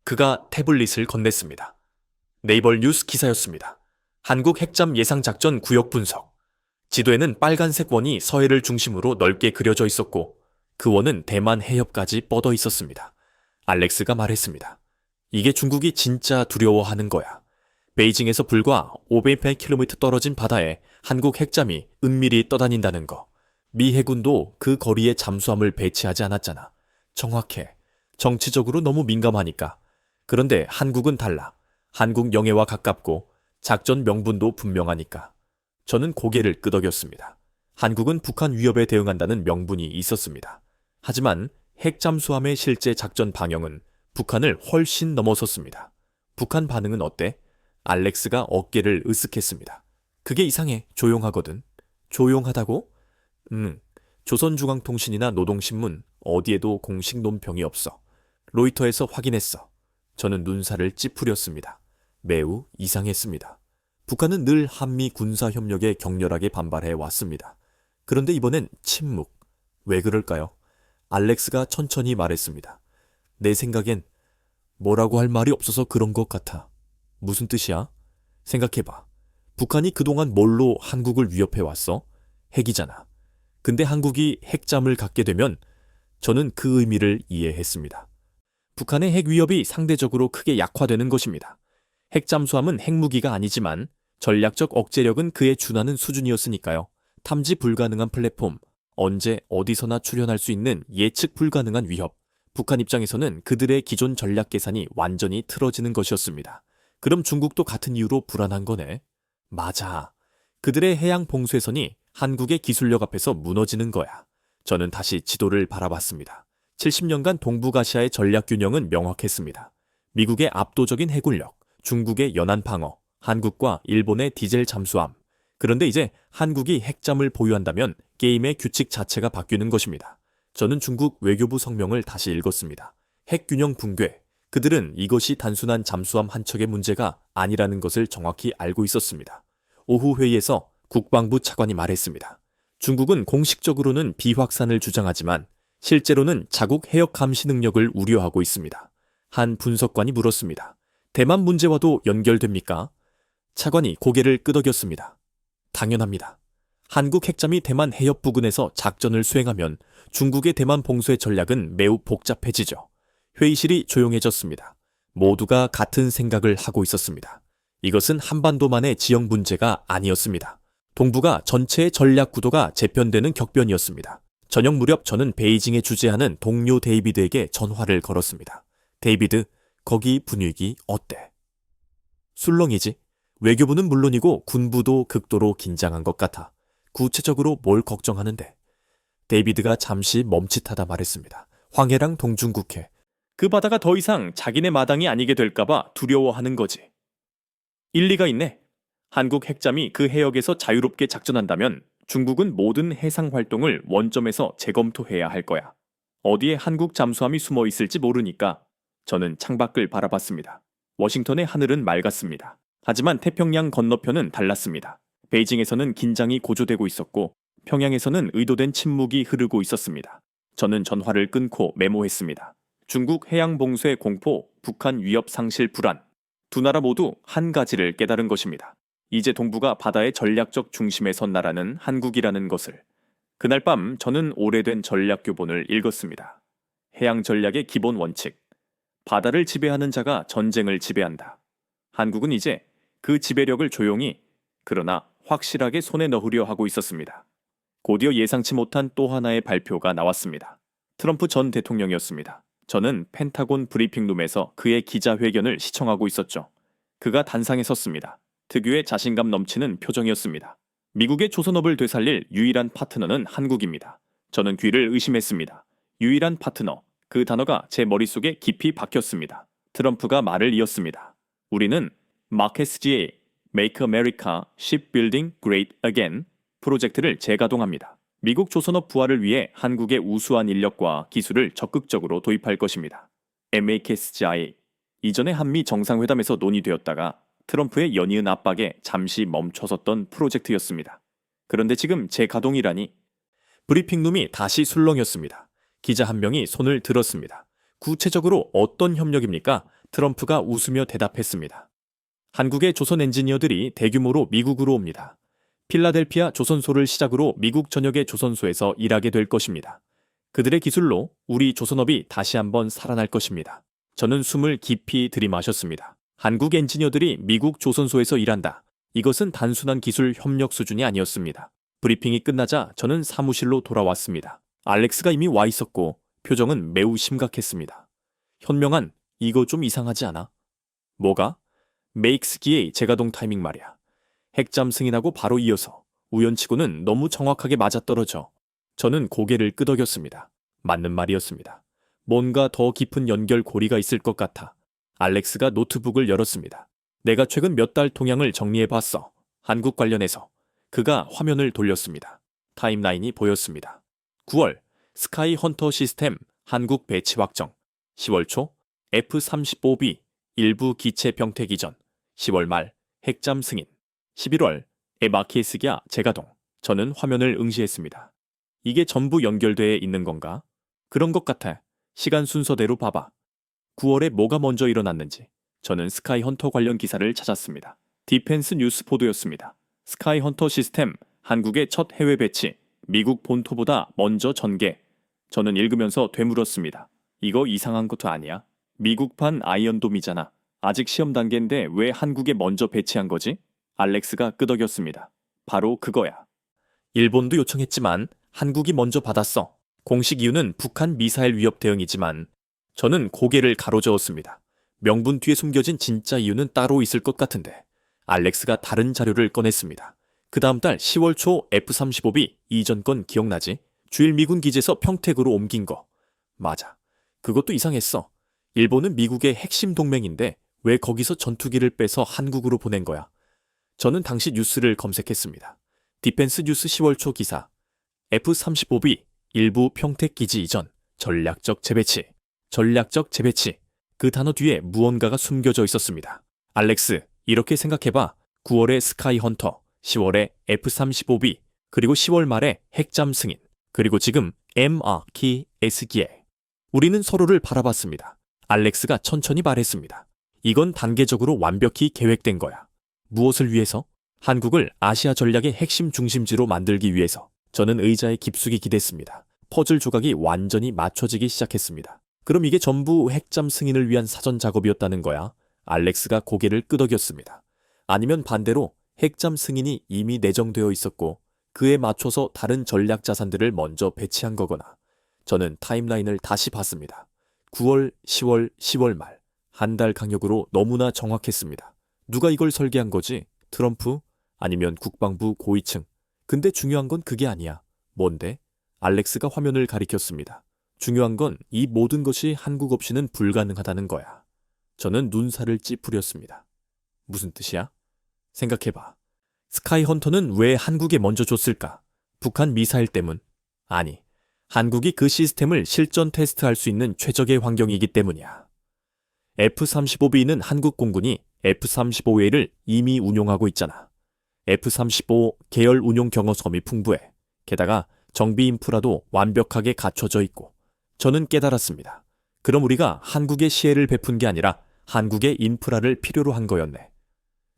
그가 태블릿을 건넸습니다. 네이버 뉴스 기사였습니다. 한국 핵잠 예상작전 구역 분석. 지도에는 빨간색 원이 서해를 중심으로 넓게 그려져 있었고 그 원은 대만 해협까지 뻗어 있었습니다. 알렉스가 말했습니다. 이게 중국이 진짜 두려워하는 거야. 베이징에서 불과 500km 떨어진 바다에 한국 핵잠이 은밀히 떠다닌다는 거. 미 해군도 그 거리에 잠수함을 배치하지 않았잖아. 정확해. 정치적으로 너무 민감하니까. 그런데 한국은 달라. 한국 영해와 가깝고 작전 명분도 분명하니까. 저는 고개를 끄덕였습니다. 한국은 북한 위협에 대응한다는 명분이 있었습니다. 하지만 핵잠수함의 실제 작전 방향은 북한을 훨씬 넘어섰습니다. 북한 반응은 어때? 알렉스가 어깨를 으쓱했습니다. 그게 이상해. 조용하거든. 조용하다고? 조선중앙통신이나 노동신문 어디에도 공식 논평이 없어. 로이터에서 확인했어. 저는 눈살을 찌푸렸습니다. 매우 이상했습니다. 북한은 늘 한미 군사협력에 격렬하게 반발해 왔습니다. 그런데 이번엔 침묵. 왜 그럴까요? 알렉스가 천천히 말했습니다. 내 생각엔 뭐라고 할 말이 없어서 그런 것 같아. 무슨 뜻이야? 생각해봐. 북한이 그동안 뭘로 한국을 위협해왔어? 핵이잖아. 근데 한국이 핵잠을 갖게 되면 저는 그 의미를 이해했습니다. 북한의 핵 위협이 상대적으로 크게 약화되는 것입니다. 핵잠수함은 핵무기가 아니지만 전략적 억제력은 그에 준하는 수준이었으니까요. 탐지 불가능한 플랫폼, 언제 어디서나 출현할 수 있는 예측 불가능한 위협. 북한 입장에서는 그들의 기존 전략 계산이 완전히 틀어지는 것이었습니다. 그럼 중국도 같은 이유로 불안한 거네. 맞아. 그들의 해양 봉쇄선이 한국의 기술력 앞에서 무너지는 거야. 저는 다시 지도를 바라봤습니다. 70년간 동북아시아의 전략 균형은 명확했습니다. 미국의 압도적인 해군력, 중국의 연안 방어, 한국과 일본의 디젤 잠수함. 그런데 이제 한국이 핵잠을 보유한다면 게임의 규칙 자체가 바뀌는 것입니다. 저는 중국 외교부 성명을 다시 읽었습니다. 핵 균형 붕괴. 그들은 이것이 단순한 잠수함 한 척의 문제가 아니라는 것을 정확히 알고 있었습니다. 오후 회의에서 국방부 차관이 말했습니다. 중국은 공식적으로는 비확산을 주장하지만 실제로는 자국 해역 감시 능력을 우려하고 있습니다. 한 분석관이 물었습니다. 대만 문제와도 연결됩니까? 차관이 고개를 끄덕였습니다. 당연합니다. 한국 핵잠이 대만 해협 부근에서 작전을 수행하면 중국의 대만 봉쇄 전략은 매우 복잡해지죠. 회의실이 조용해졌습니다. 모두가 같은 생각을 하고 있었습니다. 이것은 한반도만의 지역 문제가 아니었습니다. 동북아 전체의 전략 구도가 재편되는 격변이었습니다. 저녁 무렵 저는 베이징에 주재하는 동료 데이비드에게 전화를 걸었습니다. 데이비드, 거기 분위기 어때? 술렁이지. 외교부는 물론이고 군부도 극도로 긴장한 것 같아. 구체적으로 뭘 걱정하는데? 데이비드가 잠시 멈칫하다 말했습니다. 황해랑 동중국해. 그 바다가 더 이상 자기네 마당이 아니게 될까봐 두려워하는 거지. 일리가 있네. 한국 핵잠이 그 해역에서 자유롭게 작전한다면 중국은 모든 해상 활동을 원점에서 재검토해야 할 거야. 어디에 한국 잠수함이 숨어 있을지 모르니까 저는 창밖을 바라봤습니다. 워싱턴의 하늘은 맑았습니다. 하지만 태평양 건너편은 달랐습니다. 베이징에서는 긴장이 고조되고 있었고 평양에서는 의도된 침묵이 흐르고 있었습니다. 저는 전화를 끊고 메모했습니다. 중국 해양 봉쇄 공포, 북한 위협 상실 불안. 두 나라 모두 한 가지를 깨달은 것입니다. 이제 동북아 바다의 전략적 중심에 선 나라는 한국이라는 것을. 그날 밤 저는 오래된 전략 교본을 읽었습니다. 해양 전략의 기본 원칙. 바다를 지배하는 자가 전쟁을 지배한다. 한국은 이제 그 지배력을 조용히 그러나 확실하게 손에 넣으려 하고 있었습니다. 곧이어 예상치 못한 또 하나의 발표가 나왔습니다. 트럼프 전 대통령이었습니다. 저는 펜타곤 브리핑룸에서 그의 기자회견을 시청하고 있었죠. 그가 단상에 섰습니다. 특유의 자신감 넘치는 표정이었습니다. 미국의 조선업을 되살릴 유일한 파트너는 한국입니다. 저는 귀를 의심했습니다. 유일한 파트너. 그 단어가 제 머릿속에 깊이 박혔습니다. 트럼프가 말을 이었습니다. 우리는 마크 SGA, Make America Shipbuilding Great Again 프로젝트를 재가동합니다. 미국 조선업 부활을 위해 한국의 우수한 인력과 기술을 적극적으로 도입할 것입니다. MAKSGI. 이전에 한미 정상회담에서 논의되었다가 트럼프의 연이은 압박에 잠시 멈춰섰던 프로젝트였습니다. 그런데 지금 재가동이라니. 브리핑룸이 다시 술렁였습니다. 기자 한 명이 손을 들었습니다. 구체적으로 어떤 협력입니까? 트럼프가 웃으며 대답했습니다. 한국의 조선 엔지니어들이 대규모로 미국으로 옵니다. 필라델피아 조선소를 시작으로 미국 전역의 조선소에서 일하게 될 것입니다. 그들의 기술로 우리 조선업이 다시 한번 살아날 것입니다. 저는 숨을 깊이 들이마셨습니다. 한국 엔지니어들이 미국 조선소에서 일한다. 이것은 단순한 기술 협력 수준이 아니었습니다. 브리핑이 끝나자 저는 사무실로 돌아왔습니다. 알렉스가 이미 와 있었고 표정은 매우 심각했습니다. 현명한, 이거 좀 이상하지 않아? 뭐가? 메익스기의 재가동 타이밍 말이야. 핵잠 승인하고 바로 이어서 우연치고는 너무 정확하게 맞아떨어져. 저는 고개를 끄덕였습니다. 맞는 말이었습니다. 뭔가 더 깊은 연결고리가 있을 것 같아. 알렉스가 노트북을 열었습니다. 내가 최근 몇 달 동향을 정리해봤어. 한국 관련해서. 그가 화면을 돌렸습니다. 타임라인이 보였습니다. 9월 스카이 헌터 시스템 한국 배치 확정. 10월 초 F-35B 일부 기체 병택 이전. 10월 말 핵잠 승인. 11월 에마키스기아 재가동. 저는 화면을 응시했습니다. 이게 전부 연결돼 있는 건가? 그런 것 같아. 시간 순서대로 봐봐. 9월에 뭐가 먼저 일어났는지. 저는 스카이헌터 관련 기사를 찾았습니다. 디펜스 뉴스 보도였습니다. 스카이헌터 시스템, 한국의 첫 해외 배치, 미국 본토보다 먼저 전개. 저는 읽으면서 되물었습니다. 이거 이상한 것도 아니야? 미국판 아이언돔이잖아. 아직 시험 단계인데 왜 한국에 먼저 배치한 거지? 알렉스가 끄덕였습니다. 바로 그거야. 일본도 요청했지만 한국이 먼저 받았어. 공식 이유는 북한 미사일 위협 대응이지만 저는 고개를 가로저었습니다. 명분 뒤에 숨겨진 진짜 이유는 따로 있을 것 같은데. 알렉스가 다른 자료를 꺼냈습니다. 그 다음 달 10월 초 F-35B 이전 건 기억나지? 주일 미군 기지에서 평택으로 옮긴 거. 맞아. 그것도 이상했어. 일본은 미국의 핵심 동맹인데 왜 거기서 전투기를 빼서 한국으로 보낸 거야? 저는 당시 뉴스를 검색했습니다. 디펜스 뉴스 10월 초 기사. F-35B 일부 평택 기지 이전. 전략적 재배치. 전략적 재배치. 그 단어 뒤에 무언가가 숨겨져 있었습니다. 알렉스, 이렇게 생각해봐. 9월에 스카이헌터, 10월에 F-35B, 그리고 10월 말에 핵잠 승인, 그리고 지금 MR키 S기에. 우리는 서로를 바라봤습니다. 알렉스가 천천히 말했습니다. 이건 단계적으로 완벽히 계획된 거야. 무엇을 위해서? 한국을 아시아 전략의 핵심 중심지로 만들기 위해서. 저는 의자에 깊숙이 기댔습니다. 퍼즐 조각이 완전히 맞춰지기 시작했습니다. 그럼 이게 전부 핵잠 승인을 위한 사전 작업이었다는 거야? 알렉스가 고개를 끄덕였습니다. 아니면 반대로 핵잠 승인이 이미 내정되어 있었고 그에 맞춰서 다른 전략 자산들을 먼저 배치한 거거나. 저는 타임라인을 다시 봤습니다. 9월, 10월, 10월 말. 한 달 간격으로 너무나 정확했습니다. 누가 이걸 설계한 거지? 트럼프? 아니면 국방부 고위층? 근데 중요한 건 그게 아니야. 뭔데? 알렉스가 화면을 가리켰습니다. 중요한 건 이 모든 것이 한국 없이는 불가능하다는 거야. 저는 눈살을 찌푸렸습니다. 무슨 뜻이야? 생각해봐. 스카이헌터는 왜 한국에 먼저 줬을까? 북한 미사일 때문? 아니, 한국이 그 시스템을 실전 테스트할 수 있는 최적의 환경이기 때문이야. F-35B는 한국 공군이 F-35A를 이미 운용하고 있잖아. F-35 계열 운용 경험이 풍부해. 게다가 정비 인프라도 완벽하게 갖춰져 있고. 저는 깨달았습니다. 그럼 우리가 한국에 시혜를 베푼 게 아니라 한국의 인프라를 필요로 한 거였네.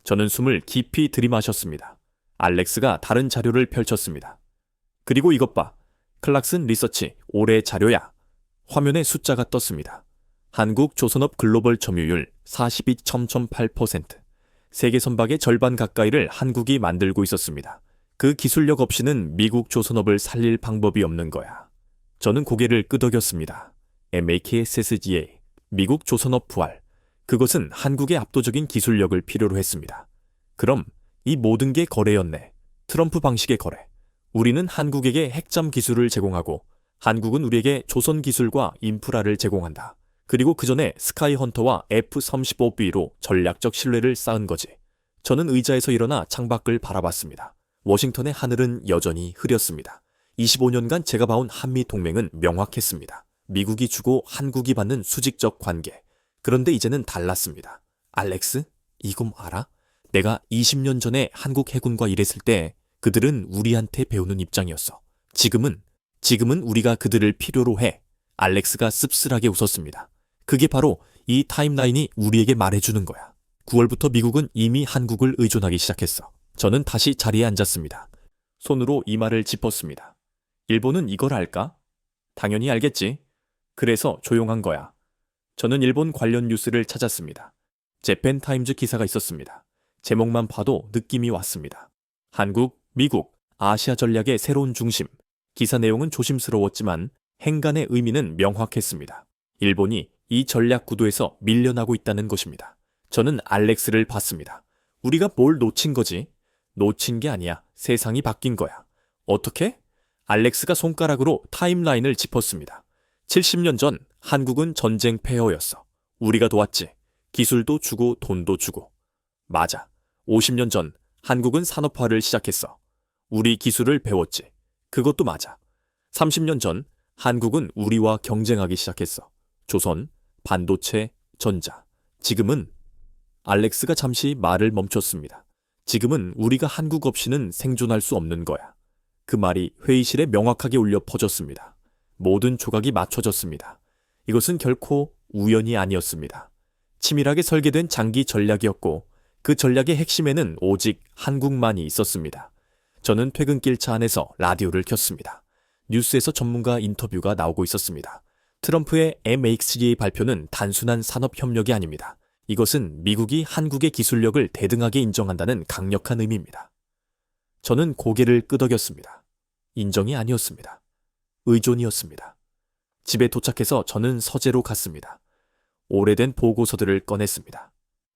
저는 숨을 깊이 들이마셨습니다. 알렉스가 다른 자료를 펼쳤습니다. 그리고 이것 봐. 클락슨 리서치 올해 자료야. 화면에 숫자가 떴습니다. 한국 조선업 글로벌 점유율 42.8%. 세계 선박의 절반 가까이를 한국이 만들고 있었습니다. 그 기술력 없이는 미국 조선업을 살릴 방법이 없는 거야. 저는 고개를 끄덕였습니다. MAKSSGA, 미국 조선업 부활. 그것은 한국의 압도적인 기술력을 필요로 했습니다. 그럼 이 모든 게 거래였네. 트럼프 방식의 거래. 우리는 한국에게 핵잠 기술을 제공하고 한국은 우리에게 조선 기술과 인프라를 제공한다. 그리고 그 전에 스카이헌터와 F-35B로 전략적 신뢰를 쌓은 거지. 저는 의자에서 일어나 창밖을 바라봤습니다. 워싱턴의 하늘은 여전히 흐렸습니다. 25년간 제가 봐온 한미 동맹은 명확했습니다. 미국이 주고 한국이 받는 수직적 관계. 그런데 이제는 달랐습니다. 알렉스, 이거 알아? 내가 20년 전에 한국 해군과 일했을 때 그들은 우리한테 배우는 입장이었어. 지금은 우리가 그들을 필요로 해. 알렉스가 씁쓸하게 웃었습니다. 그게 바로 이 타임라인이 우리에게 말해주는 거야. 9월부터 미국은 이미 한국을 의존하기 시작했어. 저는 다시 자리에 앉았습니다. 손으로 이마를 짚었습니다. 일본은 이걸 알까? 당연히 알겠지. 그래서 조용한 거야. 저는 일본 관련 뉴스를 찾았습니다. 재팬타임즈 기사가 있었습니다. 제목만 봐도 느낌이 왔습니다. 한국, 미국, 아시아 전략의 새로운 중심. 기사 내용은 조심스러웠지만 행간의 의미는 명확했습니다. 일본이 이 전략 구도에서 밀려나고 있다는 것입니다. 저는 알렉스를 봤습니다. 우리가 뭘 놓친 거지? 놓친 게 아니야. 세상이 바뀐 거야. 어떻게? 알렉스가 손가락으로 타임라인을 짚었습니다. 70년 전 한국은 전쟁 폐허였어. 우리가 도왔지. 기술도 주고 돈도 주고. 맞아. 50년 전 한국은 산업화를 시작했어. 우리 기술을 배웠지. 그것도 맞아. 30년 전 한국은 우리와 경쟁하기 시작했어. 조선, 반도체, 전자. 지금은 알렉스가 잠시 말을 멈췄습니다. 지금은 우리가 한국 없이는 생존할 수 없는 거야. 그 말이 회의실에 명확하게 울려 퍼졌습니다. 모든 조각이 맞춰졌습니다. 이것은 결코 우연이 아니었습니다. 치밀하게 설계된 장기 전략이었고 그 전략의 핵심에는 오직 한국만이 있었습니다. 저는 퇴근길 차 안에서 라디오를 켰습니다. 뉴스에서 전문가 인터뷰가 나오고 있었습니다. 트럼프의 MHGA 발표는 단순한 산업협력이 아닙니다. 이것은 미국이 한국의 기술력을 대등하게 인정한다는 강력한 의미입니다. 저는 고개를 끄덕였습니다. 인정이 아니었습니다. 의존이었습니다. 집에 도착해서 저는 서재로 갔습니다. 오래된 보고서들을 꺼냈습니다.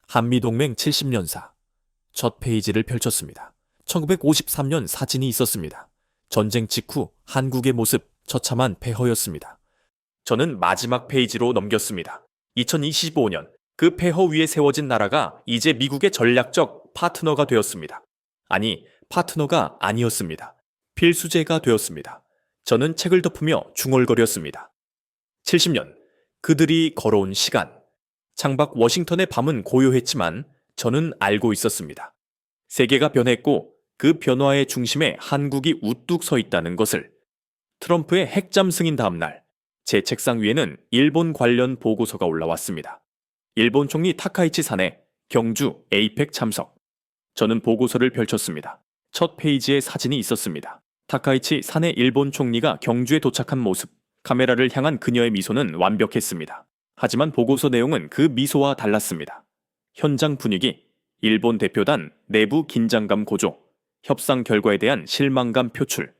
한미동맹 70년사. 첫 페이지를 펼쳤습니다. 1953년 사진이 있었습니다. 전쟁 직후 한국의 모습, 처참한 폐허였습니다. 저는 마지막 페이지로 넘겼습니다. 2025년 그 폐허 위에 세워진 나라가 이제 미국의 전략적 파트너가 되었습니다. 아니, 파트너가 아니었습니다. 필수제가 되었습니다. 저는 책을 덮으며 중얼거렸습니다. 70년, 그들이 걸어온 시간. 창밖 워싱턴의 밤은 고요했지만 저는 알고 있었습니다. 세계가 변했고 그 변화의 중심에 한국이 우뚝 서 있다는 것을. 트럼프의 핵잠 승인 다음 날, 제 책상 위에는 일본 관련 보고서가 올라왔습니다. 일본 총리 타카이치 사네, 경주 에이펙 참석. 저는 보고서를 펼쳤습니다. 첫 페이지에 사진이 있었습니다. 타카이치 사네 일본 총리가 경주에 도착한 모습. 카메라를 향한 그녀의 미소는 완벽했습니다. 하지만 보고서 내용은 그 미소와 달랐습니다. 현장 분위기, 일본 대표단 내부 긴장감 고조, 협상 결과에 대한 실망감 표출.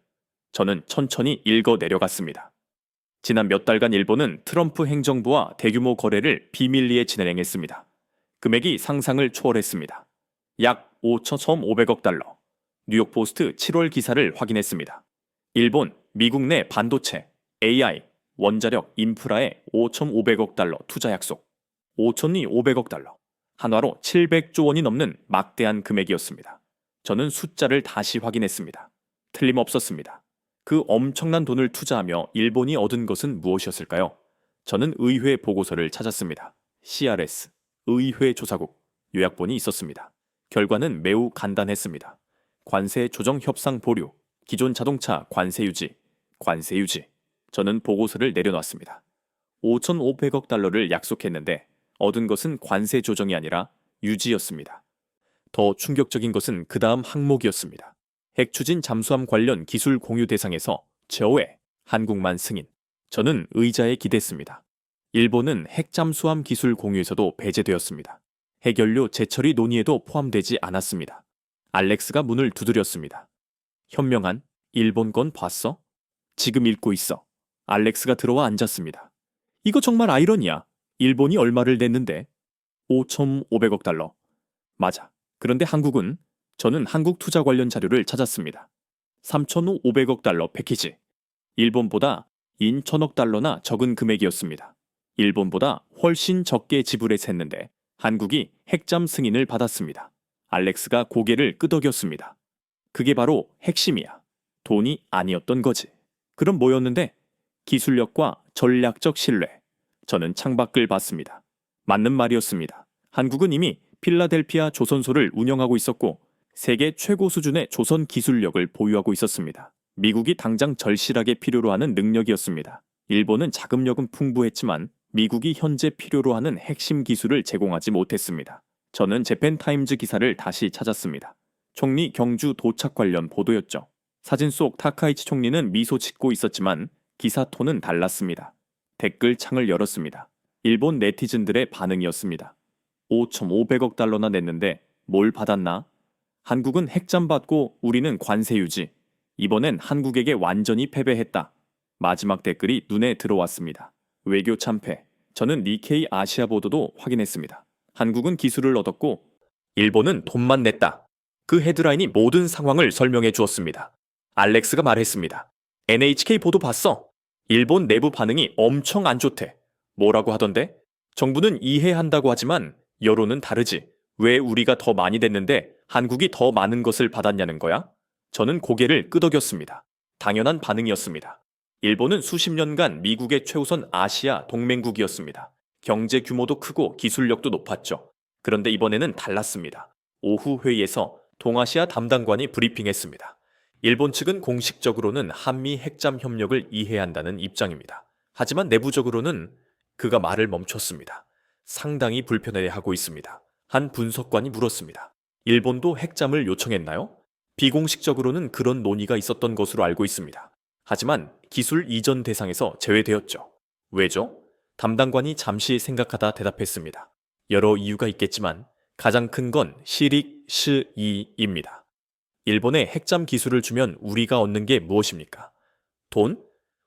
저는 천천히 읽어 내려갔습니다. 지난 몇 달간 일본은 트럼프 행정부와 대규모 거래를 비밀리에 진행했습니다. 금액이 상상을 초월했습니다. 약 5,500억 달러. 뉴욕포스트 7월 기사를 확인했습니다. 일본, 미국 내 반도체, AI, 원자력, 인프라에 5,500억 달러 투자 약속. 5,500억 달러. 한화로 700조 원이 넘는 막대한 금액이었습니다. 저는 숫자를 다시 확인했습니다. 틀림없었습니다. 그 엄청난 돈을 투자하며 일본이 얻은 것은 무엇이었을까요? 저는 의회 보고서를 찾았습니다. CRS, 의회 조사국, 요약본이 있었습니다. 결과는 매우 간단했습니다. 관세 조정 협상 보류, 기존 자동차 관세 유지, 관세 유지. 저는 보고서를 내려놨습니다. 5,500억 달러를 약속했는데 얻은 것은 관세 조정이 아니라 유지였습니다. 더 충격적인 것은 그 다음 항목이었습니다. 핵추진 잠수함 관련 기술 공유 대상에서 제외, 한국만 승인. 저는 의자에 기댔습니다. 일본은 핵잠수함 기술 공유에서도 배제되었습니다. 핵연료 재처리 논의에도 포함되지 않았습니다. 알렉스가 문을 두드렸습니다. 현명한 일본 건 봤어? 지금 읽고 있어. 알렉스가 들어와 앉았습니다. 이거 정말 아이러니야. 일본이 얼마를 냈는데? 5,500억 달러. 맞아. 그런데 한국은? 저는 한국 투자 관련 자료를 찾았습니다. 3,500억 달러 패키지. 일본보다 1,000억 달러나 적은 금액이었습니다. 일본보다 훨씬 적게 지불했는데 한국이 핵잠 승인을 받았습니다. 알렉스가 고개를 끄덕였습니다. 그게 바로 핵심이야. 돈이 아니었던 거지. 그럼 뭐였는데? 기술력과 전략적 신뢰. 저는 창밖을 봤습니다. 맞는 말이었습니다. 한국은 이미 필라델피아 조선소를 운영하고 있었고 세계 최고 수준의 조선 기술력을 보유하고 있었습니다. 미국이 당장 절실하게 필요로 하는 능력이었습니다. 일본은 자금력은 풍부했지만 미국이 현재 필요로 하는 핵심 기술을 제공하지 못했습니다. 저는 재팬타임즈 기사를 다시 찾았습니다. 총리 경주 도착 관련 보도였죠. 사진 속 타카이치 총리는 미소 짓고 있었지만 기사 톤은 달랐습니다. 댓글 창을 열었습니다. 일본 네티즌들의 반응이었습니다. 5,500억 달러나 냈는데 뭘 받았나? 한국은 핵잠 받고 우리는 관세 유지. 이번엔 한국에게 완전히 패배했다. 마지막 댓글이 눈에 들어왔습니다. 외교 참패. 저는 니케이 아시아 보도도 확인했습니다. 한국은 기술을 얻었고 일본은 돈만 냈다. 그 헤드라인이 모든 상황을 설명해 주었습니다. 알렉스가 말했습니다. NHK 보도 봤어? 일본 내부 반응이 엄청 안 좋대. 뭐라고 하던데? 정부는 이해한다고 하지만 여론은 다르지. 왜 우리가 더 많이 냈는데 한국이 더 많은 것을 받았냐는 거야? 저는 고개를 끄덕였습니다. 당연한 반응이었습니다. 일본은 수십 년간 미국의 최우선 아시아 동맹국이었습니다. 경제 규모도 크고 기술력도 높았죠. 그런데 이번에는 달랐습니다. 오후 회의에서 동아시아 담당관이 브리핑했습니다. 일본 측은 공식적으로는 한미 핵잠 협력을 이해한다는 입장입니다. 하지만 내부적으로는 그가 말을 멈췄습니다. 상당히 불편해하고 있습니다. 한 분석관이 물었습니다. 일본도 핵잠을 요청했나요? 비공식적으로는 그런 논의가 있었던 것으로 알고 있습니다. 하지만 기술 이전 대상에서 제외되었죠. 왜죠? 담당관이 잠시 생각하다 대답했습니다. 여러 이유가 있겠지만 가장 큰 건 시릭 시2입니다. 일본에 핵잠 기술을 주면 우리가 얻는 게 무엇입니까? 돈?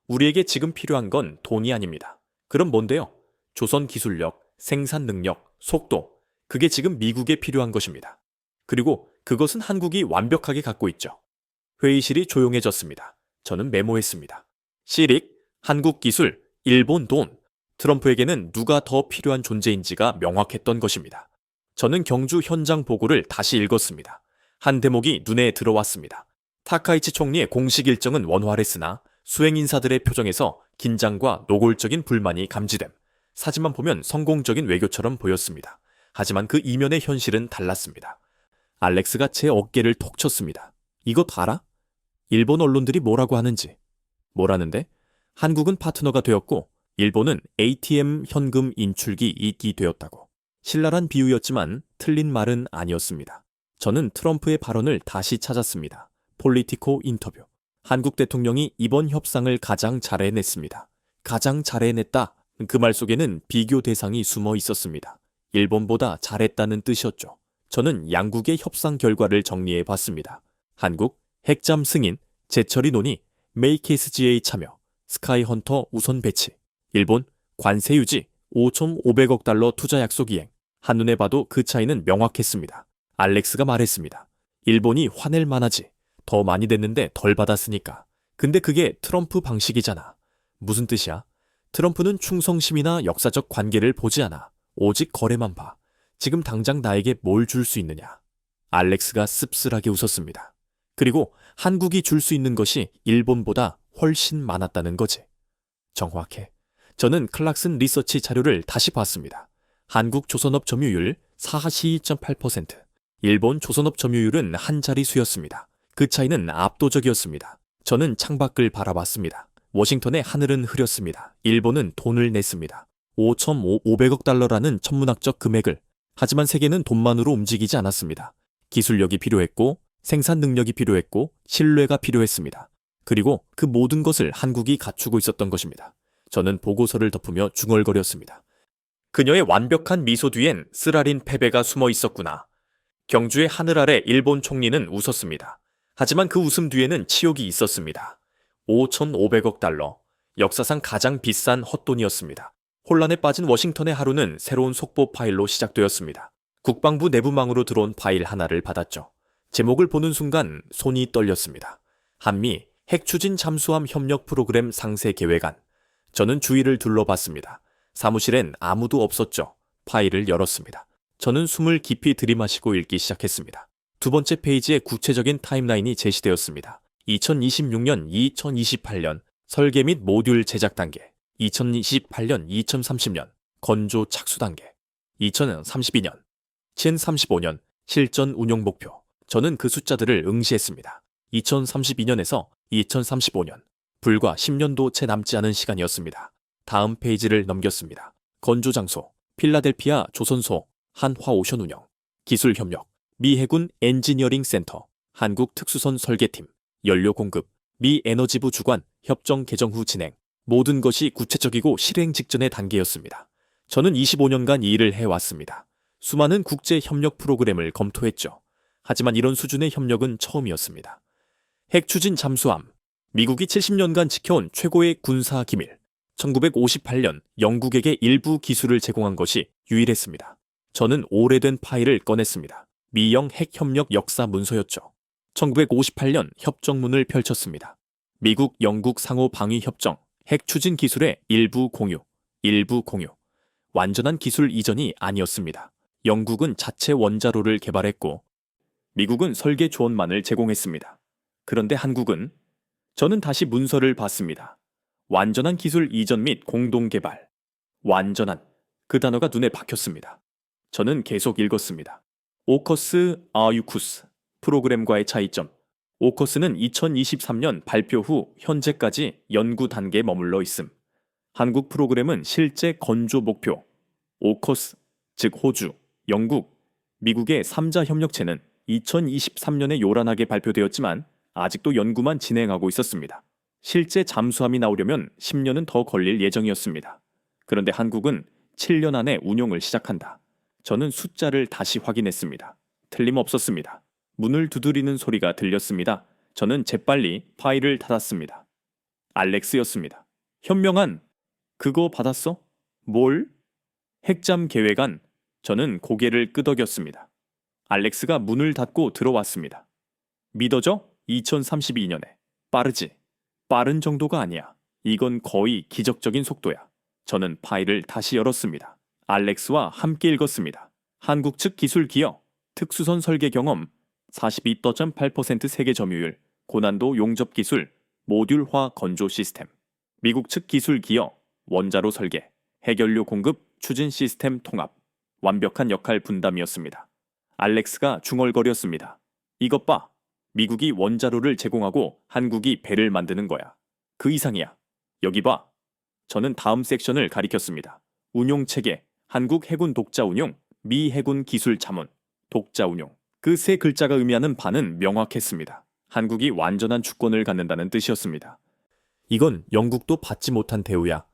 우리에게 지금 필요한 건 돈이 아닙니다. 그럼 뭔데요? 조선 기술력, 생산 능력, 속도. 그게 지금 미국에 필요한 것입니다. 그리고 그것은 한국이 완벽하게 갖고 있죠. 회의실이 조용해졌습니다. 저는 메모했습니다. 시릭, 한국 기술, 일본 돈. 트럼프에게는 누가 더 필요한 존재인지가 명확했던 것입니다. 저는 경주 현장 보고를 다시 읽었습니다. 한 대목이 눈에 들어왔습니다. 타카이치 총리의 공식 일정은 원활했으나 수행 인사들의 표정에서 긴장과 노골적인 불만이 감지됨. 사진만 보면 성공적인 외교처럼 보였습니다. 하지만 그 이면의 현실은 달랐습니다. 알렉스가 제 어깨를 톡 쳤습니다. 이거 봐라? 일본 언론들이 뭐라고 하는지. 뭐라는데? 한국은 파트너가 되었고 일본은 ATM 현금 인출기 이익이 되었다고. 신랄한 비유였지만 틀린 말은 아니었습니다. 저는 트럼프의 발언을 다시 찾았습니다. 폴리티코 인터뷰. 한국 대통령이 이번 협상을 가장 잘 해냈습니다. 가장 잘 해냈다. 그 말 속에는 비교 대상이 숨어 있었습니다. 일본보다 잘했다는 뜻이었죠. 저는 양국의 협상 결과를 정리해 봤습니다. 한국, 핵잠 승인, 재처리 논의, 메이크 SGA 참여, 스카이 헌터 우선 배치. 일본, 관세 유지, 5,500억 달러 투자 약속 이행. 한눈에 봐도 그 차이는 명확했습니다. 알렉스가 말했습니다. 일본이 화낼 만하지. 더 많이 냈는데 덜 받았으니까. 근데 그게 트럼프 방식이잖아. 무슨 뜻이야? 트럼프는 충성심이나 역사적 관계를 보지 않아. 오직 거래만 봐. 지금 당장 나에게 뭘 줄 수 있느냐. 알렉스가 씁쓸하게 웃었습니다. 그리고 한국이 줄 수 있는 것이 일본보다 훨씬 많았다는 거지. 정확해. 저는 클락슨 리서치 자료를 다시 봤습니다. 한국 조선업 점유율 42.8%, 일본 조선업 점유율은 한 자릿수였습니다. 그 차이는 압도적이었습니다. 저는 창밖을 바라봤습니다. 워싱턴의 하늘은 흐렸습니다. 일본은 돈을 냈습니다. 5,500억 달러라는 천문학적 금액을. 하지만 세계는 돈만으로 움직이지 않았습니다. 기술력이 필요했고 생산 능력이 필요했고 신뢰가 필요했습니다. 그리고 그 모든 것을 한국이 갖추고 있었던 것입니다. 저는 보고서를 덮으며 중얼거렸습니다. 그녀의 완벽한 미소 뒤엔 쓰라린 패배가 숨어 있었구나. 경주의 하늘 아래 일본 총리는 웃었습니다. 하지만 그 웃음 뒤에는 치욕이 있었습니다. 5,500억 달러. 역사상 가장 비싼 헛돈이었습니다. 혼란에 빠진 워싱턴의 하루는 새로운 속보 파일로 시작되었습니다. 국방부 내부망으로 들어온 파일 하나를 받았죠. 제목을 보는 순간 손이 떨렸습니다. 한미 핵추진 잠수함 협력 프로그램 상세 계획안. 저는 주위를 둘러봤습니다. 사무실엔 아무도 없었죠. 파일을 열었습니다. 저는 숨을 깊이 들이마시고 읽기 시작했습니다. 두 번째 페이지에 구체적인 타임라인이 제시되었습니다. 2026년, 2028년 설계 및 모듈 제작 단계, 2028년, 2030년 건조 착수 단계, 2032년, 2035년 실전 운용 목표. 저는 그 숫자들을 응시했습니다. 2032년에서 2035년, 불과 10년도 채 남지 않은 시간이었습니다. 다음 페이지를 넘겼습니다. 건조 장소, 필라델피아 조선소, 한화오션 운영, 기술 협력, 미 해군 엔지니어링 센터, 한국 특수선 설계팀, 연료 공급, 미 에너지부 주관, 협정 개정 후 진행. 모든 것이 구체적이고 실행 직전의 단계였습니다. 저는 25년간 이 일을 해왔습니다. 수많은 국제 협력 프로그램을 검토했죠. 하지만 이런 수준의 협력은 처음이었습니다. 핵추진 잠수함, 미국이 70년간 지켜온 최고의 군사 기밀. 1958년 영국에게 일부 기술을 제공한 것이 유일했습니다. 저는 오래된 파일을 꺼냈습니다. 미영 핵협력 역사 문서였죠. 1958년 협정문을 펼쳤습니다. 미국, 영국 상호 방위 협정, 핵 추진 기술의 일부 공유. 완전한 기술 이전이 아니었습니다. 영국은 자체 원자로를 개발했고 미국은 설계 조언만을 제공했습니다. 그런데 한국은 저는 다시 문서를 봤습니다. 완전한 기술 이전 및 공동 개발. 완전한 그 단어가 눈에 박혔습니다. 저는 계속 읽었습니다. 오커스 아유쿠스 프로그램과의 차이점. 오커스는 2023년 발표 후 현재까지 연구 단계에 머물러 있음. 한국 프로그램은 실제 건조 목표, 오커스, 즉 호주, 영국, 미국의 3자 협력체는 2023년에 요란하게 발표되었지만 아직도 연구만 진행하고 있었습니다. 실제 잠수함이 나오려면 10년은 더 걸릴 예정이었습니다. 그런데 한국은 7년 안에 운용을 시작한다. 저는 숫자를 다시 확인했습니다. 틀림없었습니다. 문을 두드리는 소리가 들렸습니다. 저는 재빨리 파일을 닫았습니다. 알렉스였습니다. 현명한, 그거 받았어? 뭘? 핵잠 계획안. 저는 고개를 끄덕였습니다. 알렉스가 문을 닫고 들어왔습니다. 믿어져? 2032년에. 빠르지? 빠른 정도가 아니야. 이건 거의 기적적인 속도야. 저는 파일을 다시 열었습니다. 알렉스와 함께 읽었습니다. 한국 측 기술 기여, 특수선 설계 경험, 42.8% 세계 점유율, 고난도 용접 기술, 모듈화 건조 시스템. 미국 측 기술 기여, 원자로 설계, 해결료 공급, 추진 시스템 통합. 완벽한 역할 분담이었습니다. 알렉스가 중얼거렸습니다. 이것 봐. 미국이 원자로를 제공하고 한국이 배를 만드는 거야. 그 이상이야. 여기 봐. 저는 다음 섹션을 가리켰습니다. 운용 체계, 한국 해군 독자 운용, 미 해군 기술 자문, 독자 운용. 그 세 글자가 의미하는 바는 명확했습니다. 한국이 완전한 주권을 갖는다는 뜻이었습니다. 이건 영국도 받지 못한 대우야.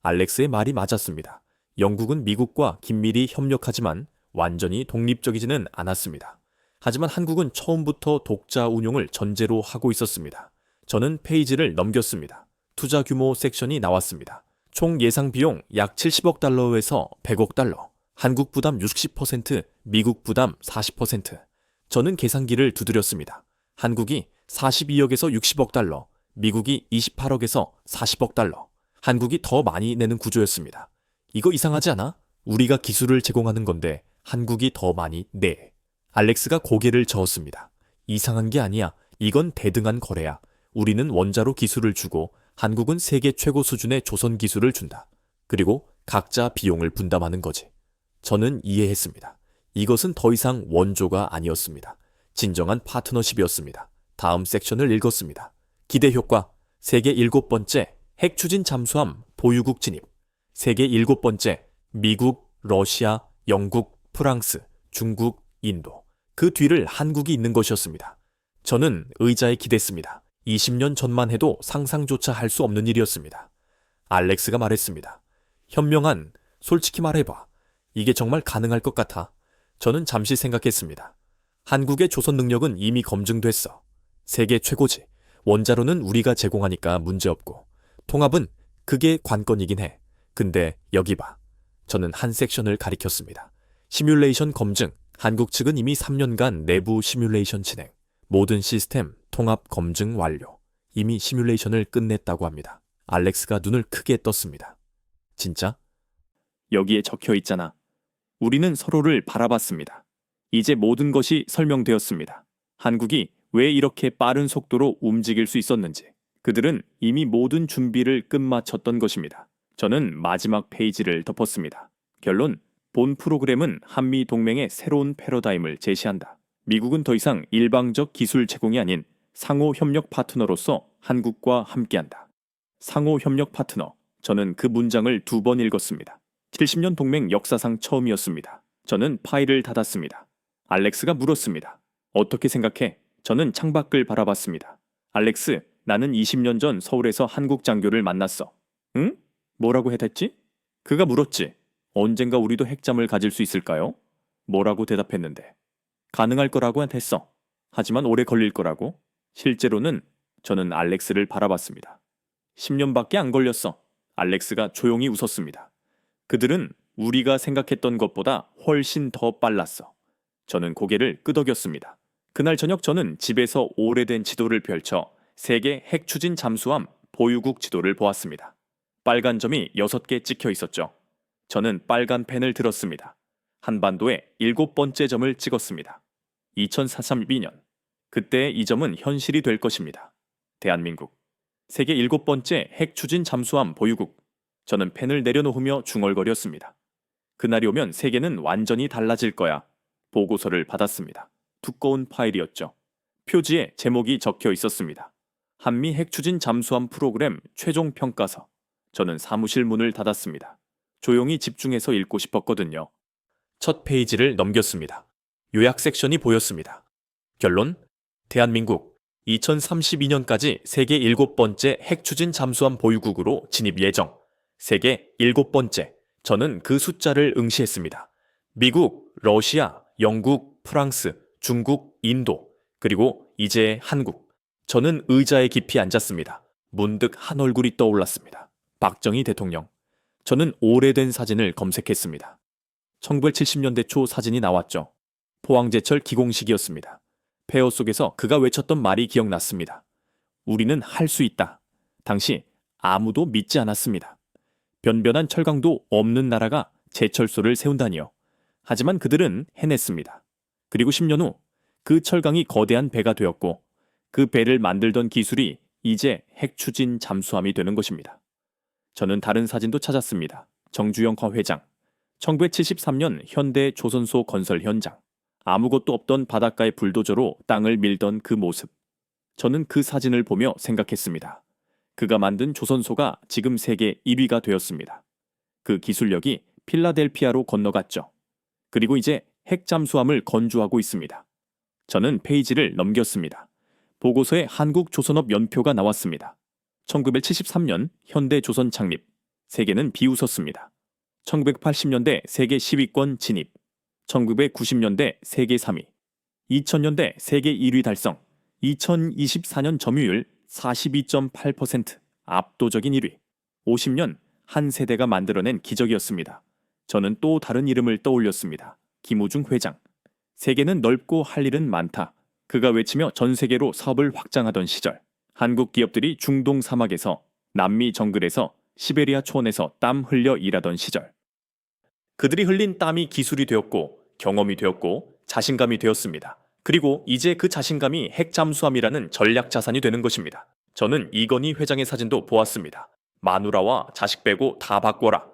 알렉스의 말이 맞았습니다. 영국은 미국과 긴밀히 협력하지만 완전히 독립적이지는 않았습니다. 하지만 한국은 처음부터 독자 운용을 전제로 하고 있었습니다. 저는 페이지를 넘겼습니다. 투자 규모 섹션이 나왔습니다. 총 예상 비용 약 70억 달러에서 100억 달러. 한국 부담 60%, 미국 부담 40%. 저는 계산기를 두드렸습니다. 한국이 42억에서 60억 달러, 미국이 28억에서 40억 달러. 한국이 더 많이 내는 구조였습니다. 이거 이상하지 않아? 우리가 기술을 제공하는 건데 한국이 더 많이 내. 알렉스가 고개를 저었습니다. 이상한 게 아니야. 이건 대등한 거래야. 우리는 원자로 기술을 주고 한국은 세계 최고 수준의 조선 기술을 준다. 그리고 각자 비용을 분담하는 거지. 저는 이해했습니다. 이것은 더 이상 원조가 아니었습니다. 진정한 파트너십이었습니다. 다음 섹션을 읽었습니다. 기대 효과, 세계 7번째 핵 추진 잠수함 보유국 진입. 세계 7번째 미국, 러시아, 영국, 프랑스, 중국, 인도. 그 뒤를 한국이 있는 것이었습니다. 저는 의자에 기댔습니다. 20년 전만 해도 상상조차 할 수 없는 일이었습니다. 알렉스가 말했습니다. 현명한, 솔직히 말해봐. 이게 정말 가능할 것 같아. 저는 잠시 생각했습니다. 한국의 조선 능력은 이미 검증됐어. 세계 최고지. 원자로는 우리가 제공하니까 문제없고. 통합은 그게 관건이긴 해. 근데 여기 봐. 저는 한 섹션을 가리켰습니다. 시뮬레이션 검증. 한국 측은 이미 3년간 내부 시뮬레이션 진행. 모든 시스템 통합 검증 완료. 이미 시뮬레이션을 끝냈다고 합니다. 알렉스가 눈을 크게 떴습니다. 진짜? 여기에 적혀 있잖아. 우리는 서로를 바라봤습니다. 이제 모든 것이 설명되었습니다. 한국이 왜 이렇게 빠른 속도로 움직일 수 있었는지. 그들은 이미 모든 준비를 끝마쳤던 것입니다. 저는 마지막 페이지를 덮었습니다. 결론, 본 프로그램은 한미 동맹의 새로운 패러다임을 제시한다. 미국은 더 이상 일방적 기술 제공이 아닌 상호 협력 파트너로서 한국과 함께한다. 상호 협력 파트너. 저는 그 문장을 2번 읽었습니다. 70년 동맹 역사상 처음이었습니다. 저는 파일을 닫았습니다. 알렉스가 물었습니다. 어떻게 생각해? 저는 창밖을 바라봤습니다. 알렉스, 나는 20년 전 서울에서 한국 장교를 만났어. 응? 뭐라고 해댔지? 그가 물었지. 언젠가 우리도 핵잠을 가질 수 있을까요? 뭐라고 대답했는데. 가능할 거라고 했어. 하지만 오래 걸릴 거라고. 실제로는 저는 알렉스를 바라봤습니다. 10년밖에 안 걸렸어. 알렉스가 조용히 웃었습니다. 그들은 우리가 생각했던 것보다 훨씬 더 빨랐어. 저는 고개를 끄덕였습니다. 그날 저녁 저는 집에서 오래된 지도를 펼쳐 세계 핵 추진 잠수함 보유국 지도를 보았습니다. 빨간 점이 6개 찍혀 있었죠. 저는 빨간 펜을 들었습니다. 한반도에 7번째 점을 찍었습니다. 2032년. 그때 이 점은 현실이 될 것입니다. 대한민국. 세계 7번째 핵 추진 잠수함 보유국. 저는 펜을 내려놓으며 중얼거렸습니다. 그날이 오면 세계는 완전히 달라질 거야. 보고서를 받았습니다. 두꺼운 파일이었죠. 표지에 제목이 적혀 있었습니다. 한미 핵추진 잠수함 프로그램 최종 평가서. 저는 사무실 문을 닫았습니다. 조용히 집중해서 읽고 싶었거든요. 첫 페이지를 넘겼습니다. 요약 섹션이 보였습니다. 결론: 대한민국 2032년까지 세계 7번째 핵추진 잠수함 보유국으로 진입 예정. 세계 7번째. 저는 그 숫자를 응시했습니다. 미국, 러시아, 영국, 프랑스, 중국, 인도, 그리고 이제 한국. 저는 의자에 깊이 앉았습니다. 문득 한 얼굴이 떠올랐습니다. 박정희 대통령. 저는 오래된 사진을 검색했습니다. 1970년대 초 사진이 나왔죠. 포항제철 기공식이었습니다. 폐허 속에서 그가 외쳤던 말이 기억났습니다. 우리는 할 수 있다. 당시 아무도 믿지 않았습니다. 변변한 철강도 없는 나라가 제철소를 세운다니요. 하지만 그들은 해냈습니다. 그리고 10년 후 그 철강이 거대한 배가 되었고 그 배를 만들던 기술이 이제 핵추진 잠수함이 되는 것입니다. 저는 다른 사진도 찾았습니다. 정주영 회장. 1973년 현대 조선소 건설 현장. 아무것도 없던 바닷가의 불도저로 땅을 밀던 그 모습. 저는 그 사진을 보며 생각했습니다. 그가 만든 조선소가 지금 세계 1위가 되었습니다. 그 기술력이 필라델피아로 건너갔죠. 그리고 이제 핵잠수함을 건조하고 있습니다. 저는 페이지를 넘겼습니다. 보고서에 한국조선업 연표가 나왔습니다. 1973년 현대조선 창립. 세계는 비웃었습니다. 1980년대 세계 10위권 진입. 1990년대 세계 3위. 2000년대 세계 1위 달성. 2024년 점유율 42.8%. 압도적인 1위. 50년 한 세대가 만들어낸 기적이었습니다. 저는 또 다른 이름을 떠올렸습니다. 김우중 회장. 세계는 넓고 할 일은 많다. 그가 외치며 전 세계로 사업을 확장하던 시절. 한국 기업들이 중동 사막에서, 남미 정글에서, 시베리아 초원에서 땀 흘려 일하던 시절. 그들이 흘린 땀이 기술이 되었고 경험이 되었고 자신감이 되었습니다. 그리고 이제 그 자신감이 핵잠수함이라는 전략 자산이 되는 것입니다. 저는 이건희 회장의 사진도 보았습니다. 마누라와 자식 빼고 다 바꿔라.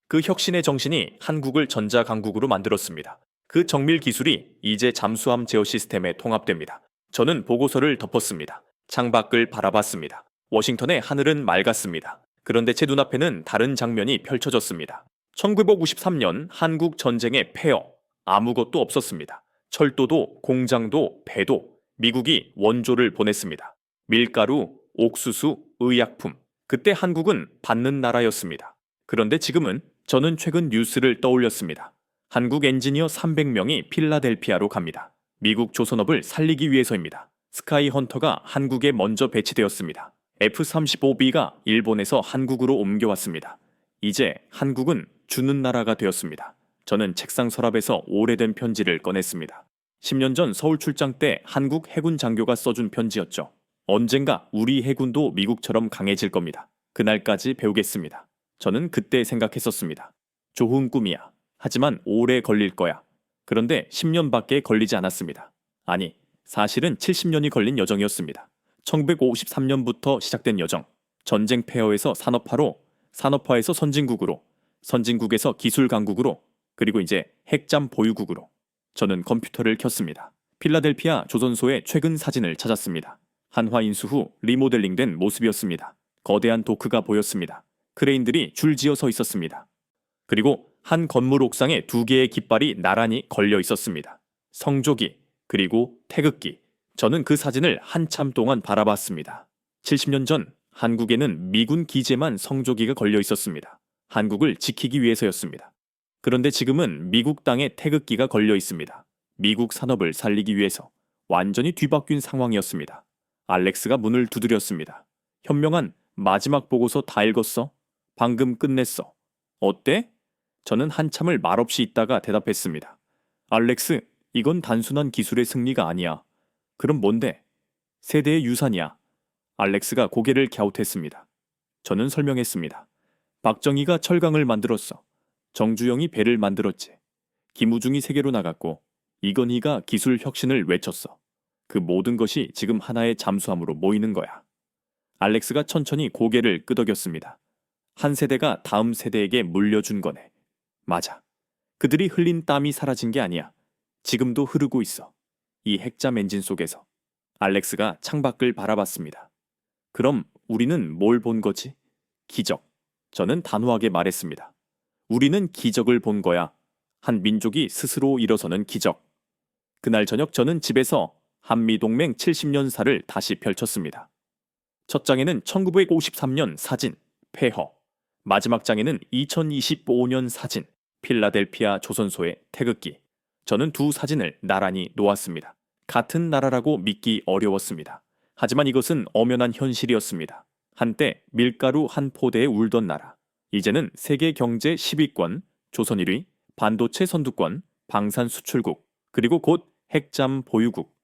그 혁신의 정신이 한국을 전자강국으로 만들었습니다. 그 정밀 기술이 이제 잠수함 제어 시스템에 통합됩니다. 저는 보고서를 덮었습니다. 창밖을 바라봤습니다. 워싱턴의 하늘은 맑았습니다. 그런데 제 눈앞에는 다른 장면이 펼쳐졌습니다. 1953년 한국 전쟁의 폐허. 아무것도 없었습니다. 철도도 공장도 배도. 미국이 원조를 보냈습니다. 밀가루, 옥수수, 의약품. 그때 한국은 받는 나라였습니다. 그런데 지금은 저는 최근 뉴스를 떠올렸습니다. 한국 엔지니어 300명이 필라델피아로 갑니다. 미국 조선업을 살리기 위해서입니다. 스카이 헌터가 한국에 먼저 배치되었습니다. F-35B가 일본에서 한국으로 옮겨왔습니다. 이제 한국은 주는 나라가 되었습니다. 저는 책상 서랍에서 오래된 편지를 꺼냈습니다. 10년 전 서울 출장 때 한국 해군 장교가 써준 편지였죠. 언젠가 우리 해군도 미국처럼 강해질 겁니다. 그날까지 배우겠습니다. 저는 그때 생각했었습니다. 좋은 꿈이야. 하지만 오래 걸릴 거야. 그런데 10년밖에 걸리지 않았습니다. 아니, 사실은 70년이 걸린 여정이었습니다. 1953년부터 시작된 여정. 전쟁 폐허에서 산업화로, 산업화에서 선진국으로, 선진국에서 기술 강국으로, 그리고 이제 핵잠 보유국으로. 저는 컴퓨터를 켰습니다. 필라델피아 조선소의 최근 사진을 찾았습니다. 한화 인수 후 리모델링된 모습이었습니다. 거대한 도크가 보였습니다. 크레인들이 줄지어 서 있었습니다. 그리고 한 건물 옥상에 2개의 깃발이 나란히 걸려 있었습니다. 성조기, 그리고 태극기. 저는 그 사진을 한참 동안 바라봤습니다. 70년 전 한국에는 미군 기지에만 성조기가 걸려 있었습니다. 한국을 지키기 위해서였습니다. 그런데 지금은 미국 땅에 태극기가 걸려 있습니다. 미국 산업을 살리기 위해서. 완전히 뒤바뀐 상황이었습니다. 알렉스가 문을 두드렸습니다. 현명한 마지막 보고서 다 읽었어? 방금 끝냈어. 어때? 저는 한참을 말없이 있다가 대답했습니다. 알렉스, 이건 단순한 기술의 승리가 아니야. 그럼 뭔데? 세대의 유산이야. 알렉스가 고개를 갸웃했습니다. 저는 설명했습니다. 박정희가 철강을 만들었어. 정주영이 배를 만들었지. 김우중이 세계로 나갔고 이건희가 기술 혁신을 외쳤어. 그 모든 것이 지금 하나의 잠수함으로 모이는 거야. 알렉스가 천천히 고개를 끄덕였습니다. 한 세대가 다음 세대에게 물려준 거네. 맞아. 그들이 흘린 땀이 사라진 게 아니야. 지금도 흐르고 있어. 이 핵잠 엔진 속에서. 알렉스가 창밖을 바라봤습니다. 그럼 우리는 뭘 본 거지? 기적. 저는 단호하게 말했습니다. 우리는 기적을 본 거야. 한 민족이 스스로 일어서는 기적. 그날 저녁 저는 집에서 한미동맹 70년사를 다시 펼쳤습니다. 첫 장에는 1953년 사진, 폐허. 마지막 장에는 2025년 사진, 필라델피아 조선소의 태극기. 저는 두 사진을 나란히 놓았습니다. 같은 나라라고 믿기 어려웠습니다. 하지만 이것은 엄연한 현실이었습니다. 한때 밀가루 한 포대에 울던 나라. 이제는 세계 경제 10위권, 조선 1위, 반도체 선두권, 방산 수출국, 그리고 곧 핵잠 보유국.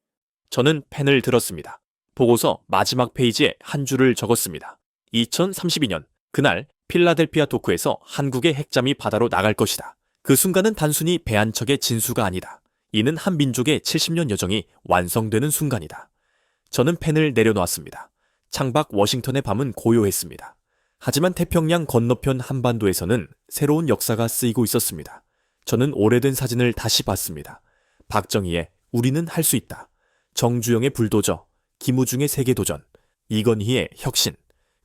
저는 펜을 들었습니다. 보고서 마지막 페이지에 한 줄을 적었습니다. 2032년 그날 필라델피아 도크에서 한국의 핵잠이 바다로 나갈 것이다. 그 순간은 단순히 배 한 척의 진수가 아니다. 이는 한 민족의 70년 여정이 완성되는 순간이다. 저는 펜을 내려놓았습니다. 창밖 워싱턴의 밤은 고요했습니다. 하지만 태평양 건너편 한반도에서는 새로운 역사가 쓰이고 있었습니다. 저는 오래된 사진을 다시 봤습니다. 박정희의 우리는 할 수 있다. 정주영의 불도저, 김우중의 세계도전, 이건희의 혁신.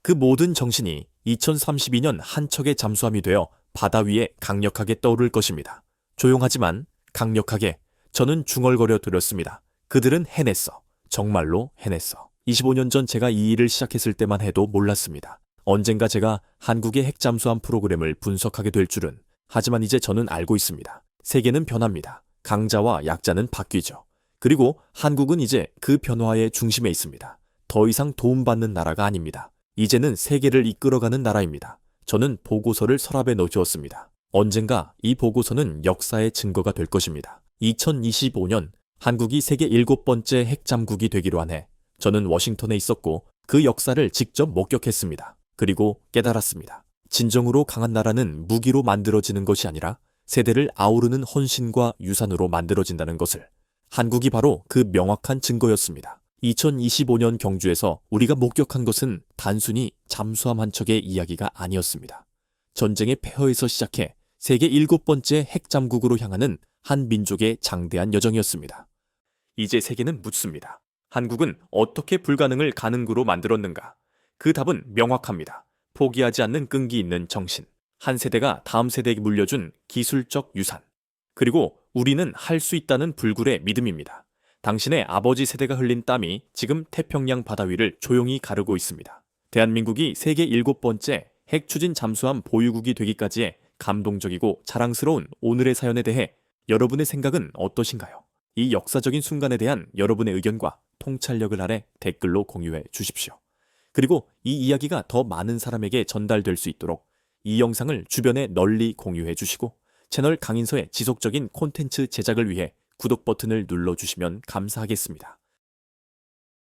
그 모든 정신이 2032년 한 척의 잠수함이 되어 바다 위에 강력하게 떠오를 것입니다. 조용하지만 강력하게 저는 중얼거려 들었습니다. 그들은 해냈어. 정말로 해냈어. 25년 전 제가 이 일을 시작했을 때만 해도 몰랐습니다. 언젠가 제가 한국의 핵잠수함 프로그램을 분석하게 될 줄은. 하지만 이제 저는 알고 있습니다. 세계는 변합니다. 강자와 약자는 바뀌죠. 그리고 한국은 이제 그 변화의 중심에 있습니다. 더 이상 도움받는 나라가 아닙니다. 이제는 세계를 이끌어가는 나라입니다. 저는 보고서를 서랍에 넣어주었습니다. 언젠가 이 보고서는 역사의 증거가 될 것입니다. 2025년 한국이 세계 7번째 핵잠국이 되기로 한 해, 저는 워싱턴에 있었고 그 역사를 직접 목격했습니다. 그리고 깨달았습니다. 진정으로 강한 나라는 무기로 만들어지는 것이 아니라 세대를 아우르는 헌신과 유산으로 만들어진다는 것을. 한국이 바로 그 명확한 증거였습니다. 2025년 경주에서 우리가 목격한 것은 단순히 잠수함 한 척의 이야기가 아니었습니다. 전쟁의 폐허에서 시작해 세계 7번째 핵잠국으로 향하는 한 민족의 장대한 여정이었습니다. 이제 세계는 묻습니다. 한국은 어떻게 불가능을 가능으로 만들었는가? 그 답은 명확합니다. 포기하지 않는 끈기 있는 정신. 한 세대가 다음 세대에게 물려준 기술적 유산. 그리고 우리는 할 수 있다는 불굴의 믿음입니다. 당신의 아버지 세대가 흘린 땀이 지금 태평양 바다 위를 조용히 가르고 있습니다. 대한민국이 세계 7번째 핵추진 잠수함 보유국이 되기까지의 감동적이고 자랑스러운 오늘의 사연에 대해 여러분의 생각은 어떠신가요? 이 역사적인 순간에 대한 여러분의 의견과 통찰력을 아래 댓글로 공유해 주십시오. 그리고 이 이야기가 더 많은 사람에게 전달될 수 있도록 이 영상을 주변에 널리 공유해 주시고 채널 강인서의 지속적인 콘텐츠 제작을 위해 구독 버튼을 눌러주시면 감사하겠습니다.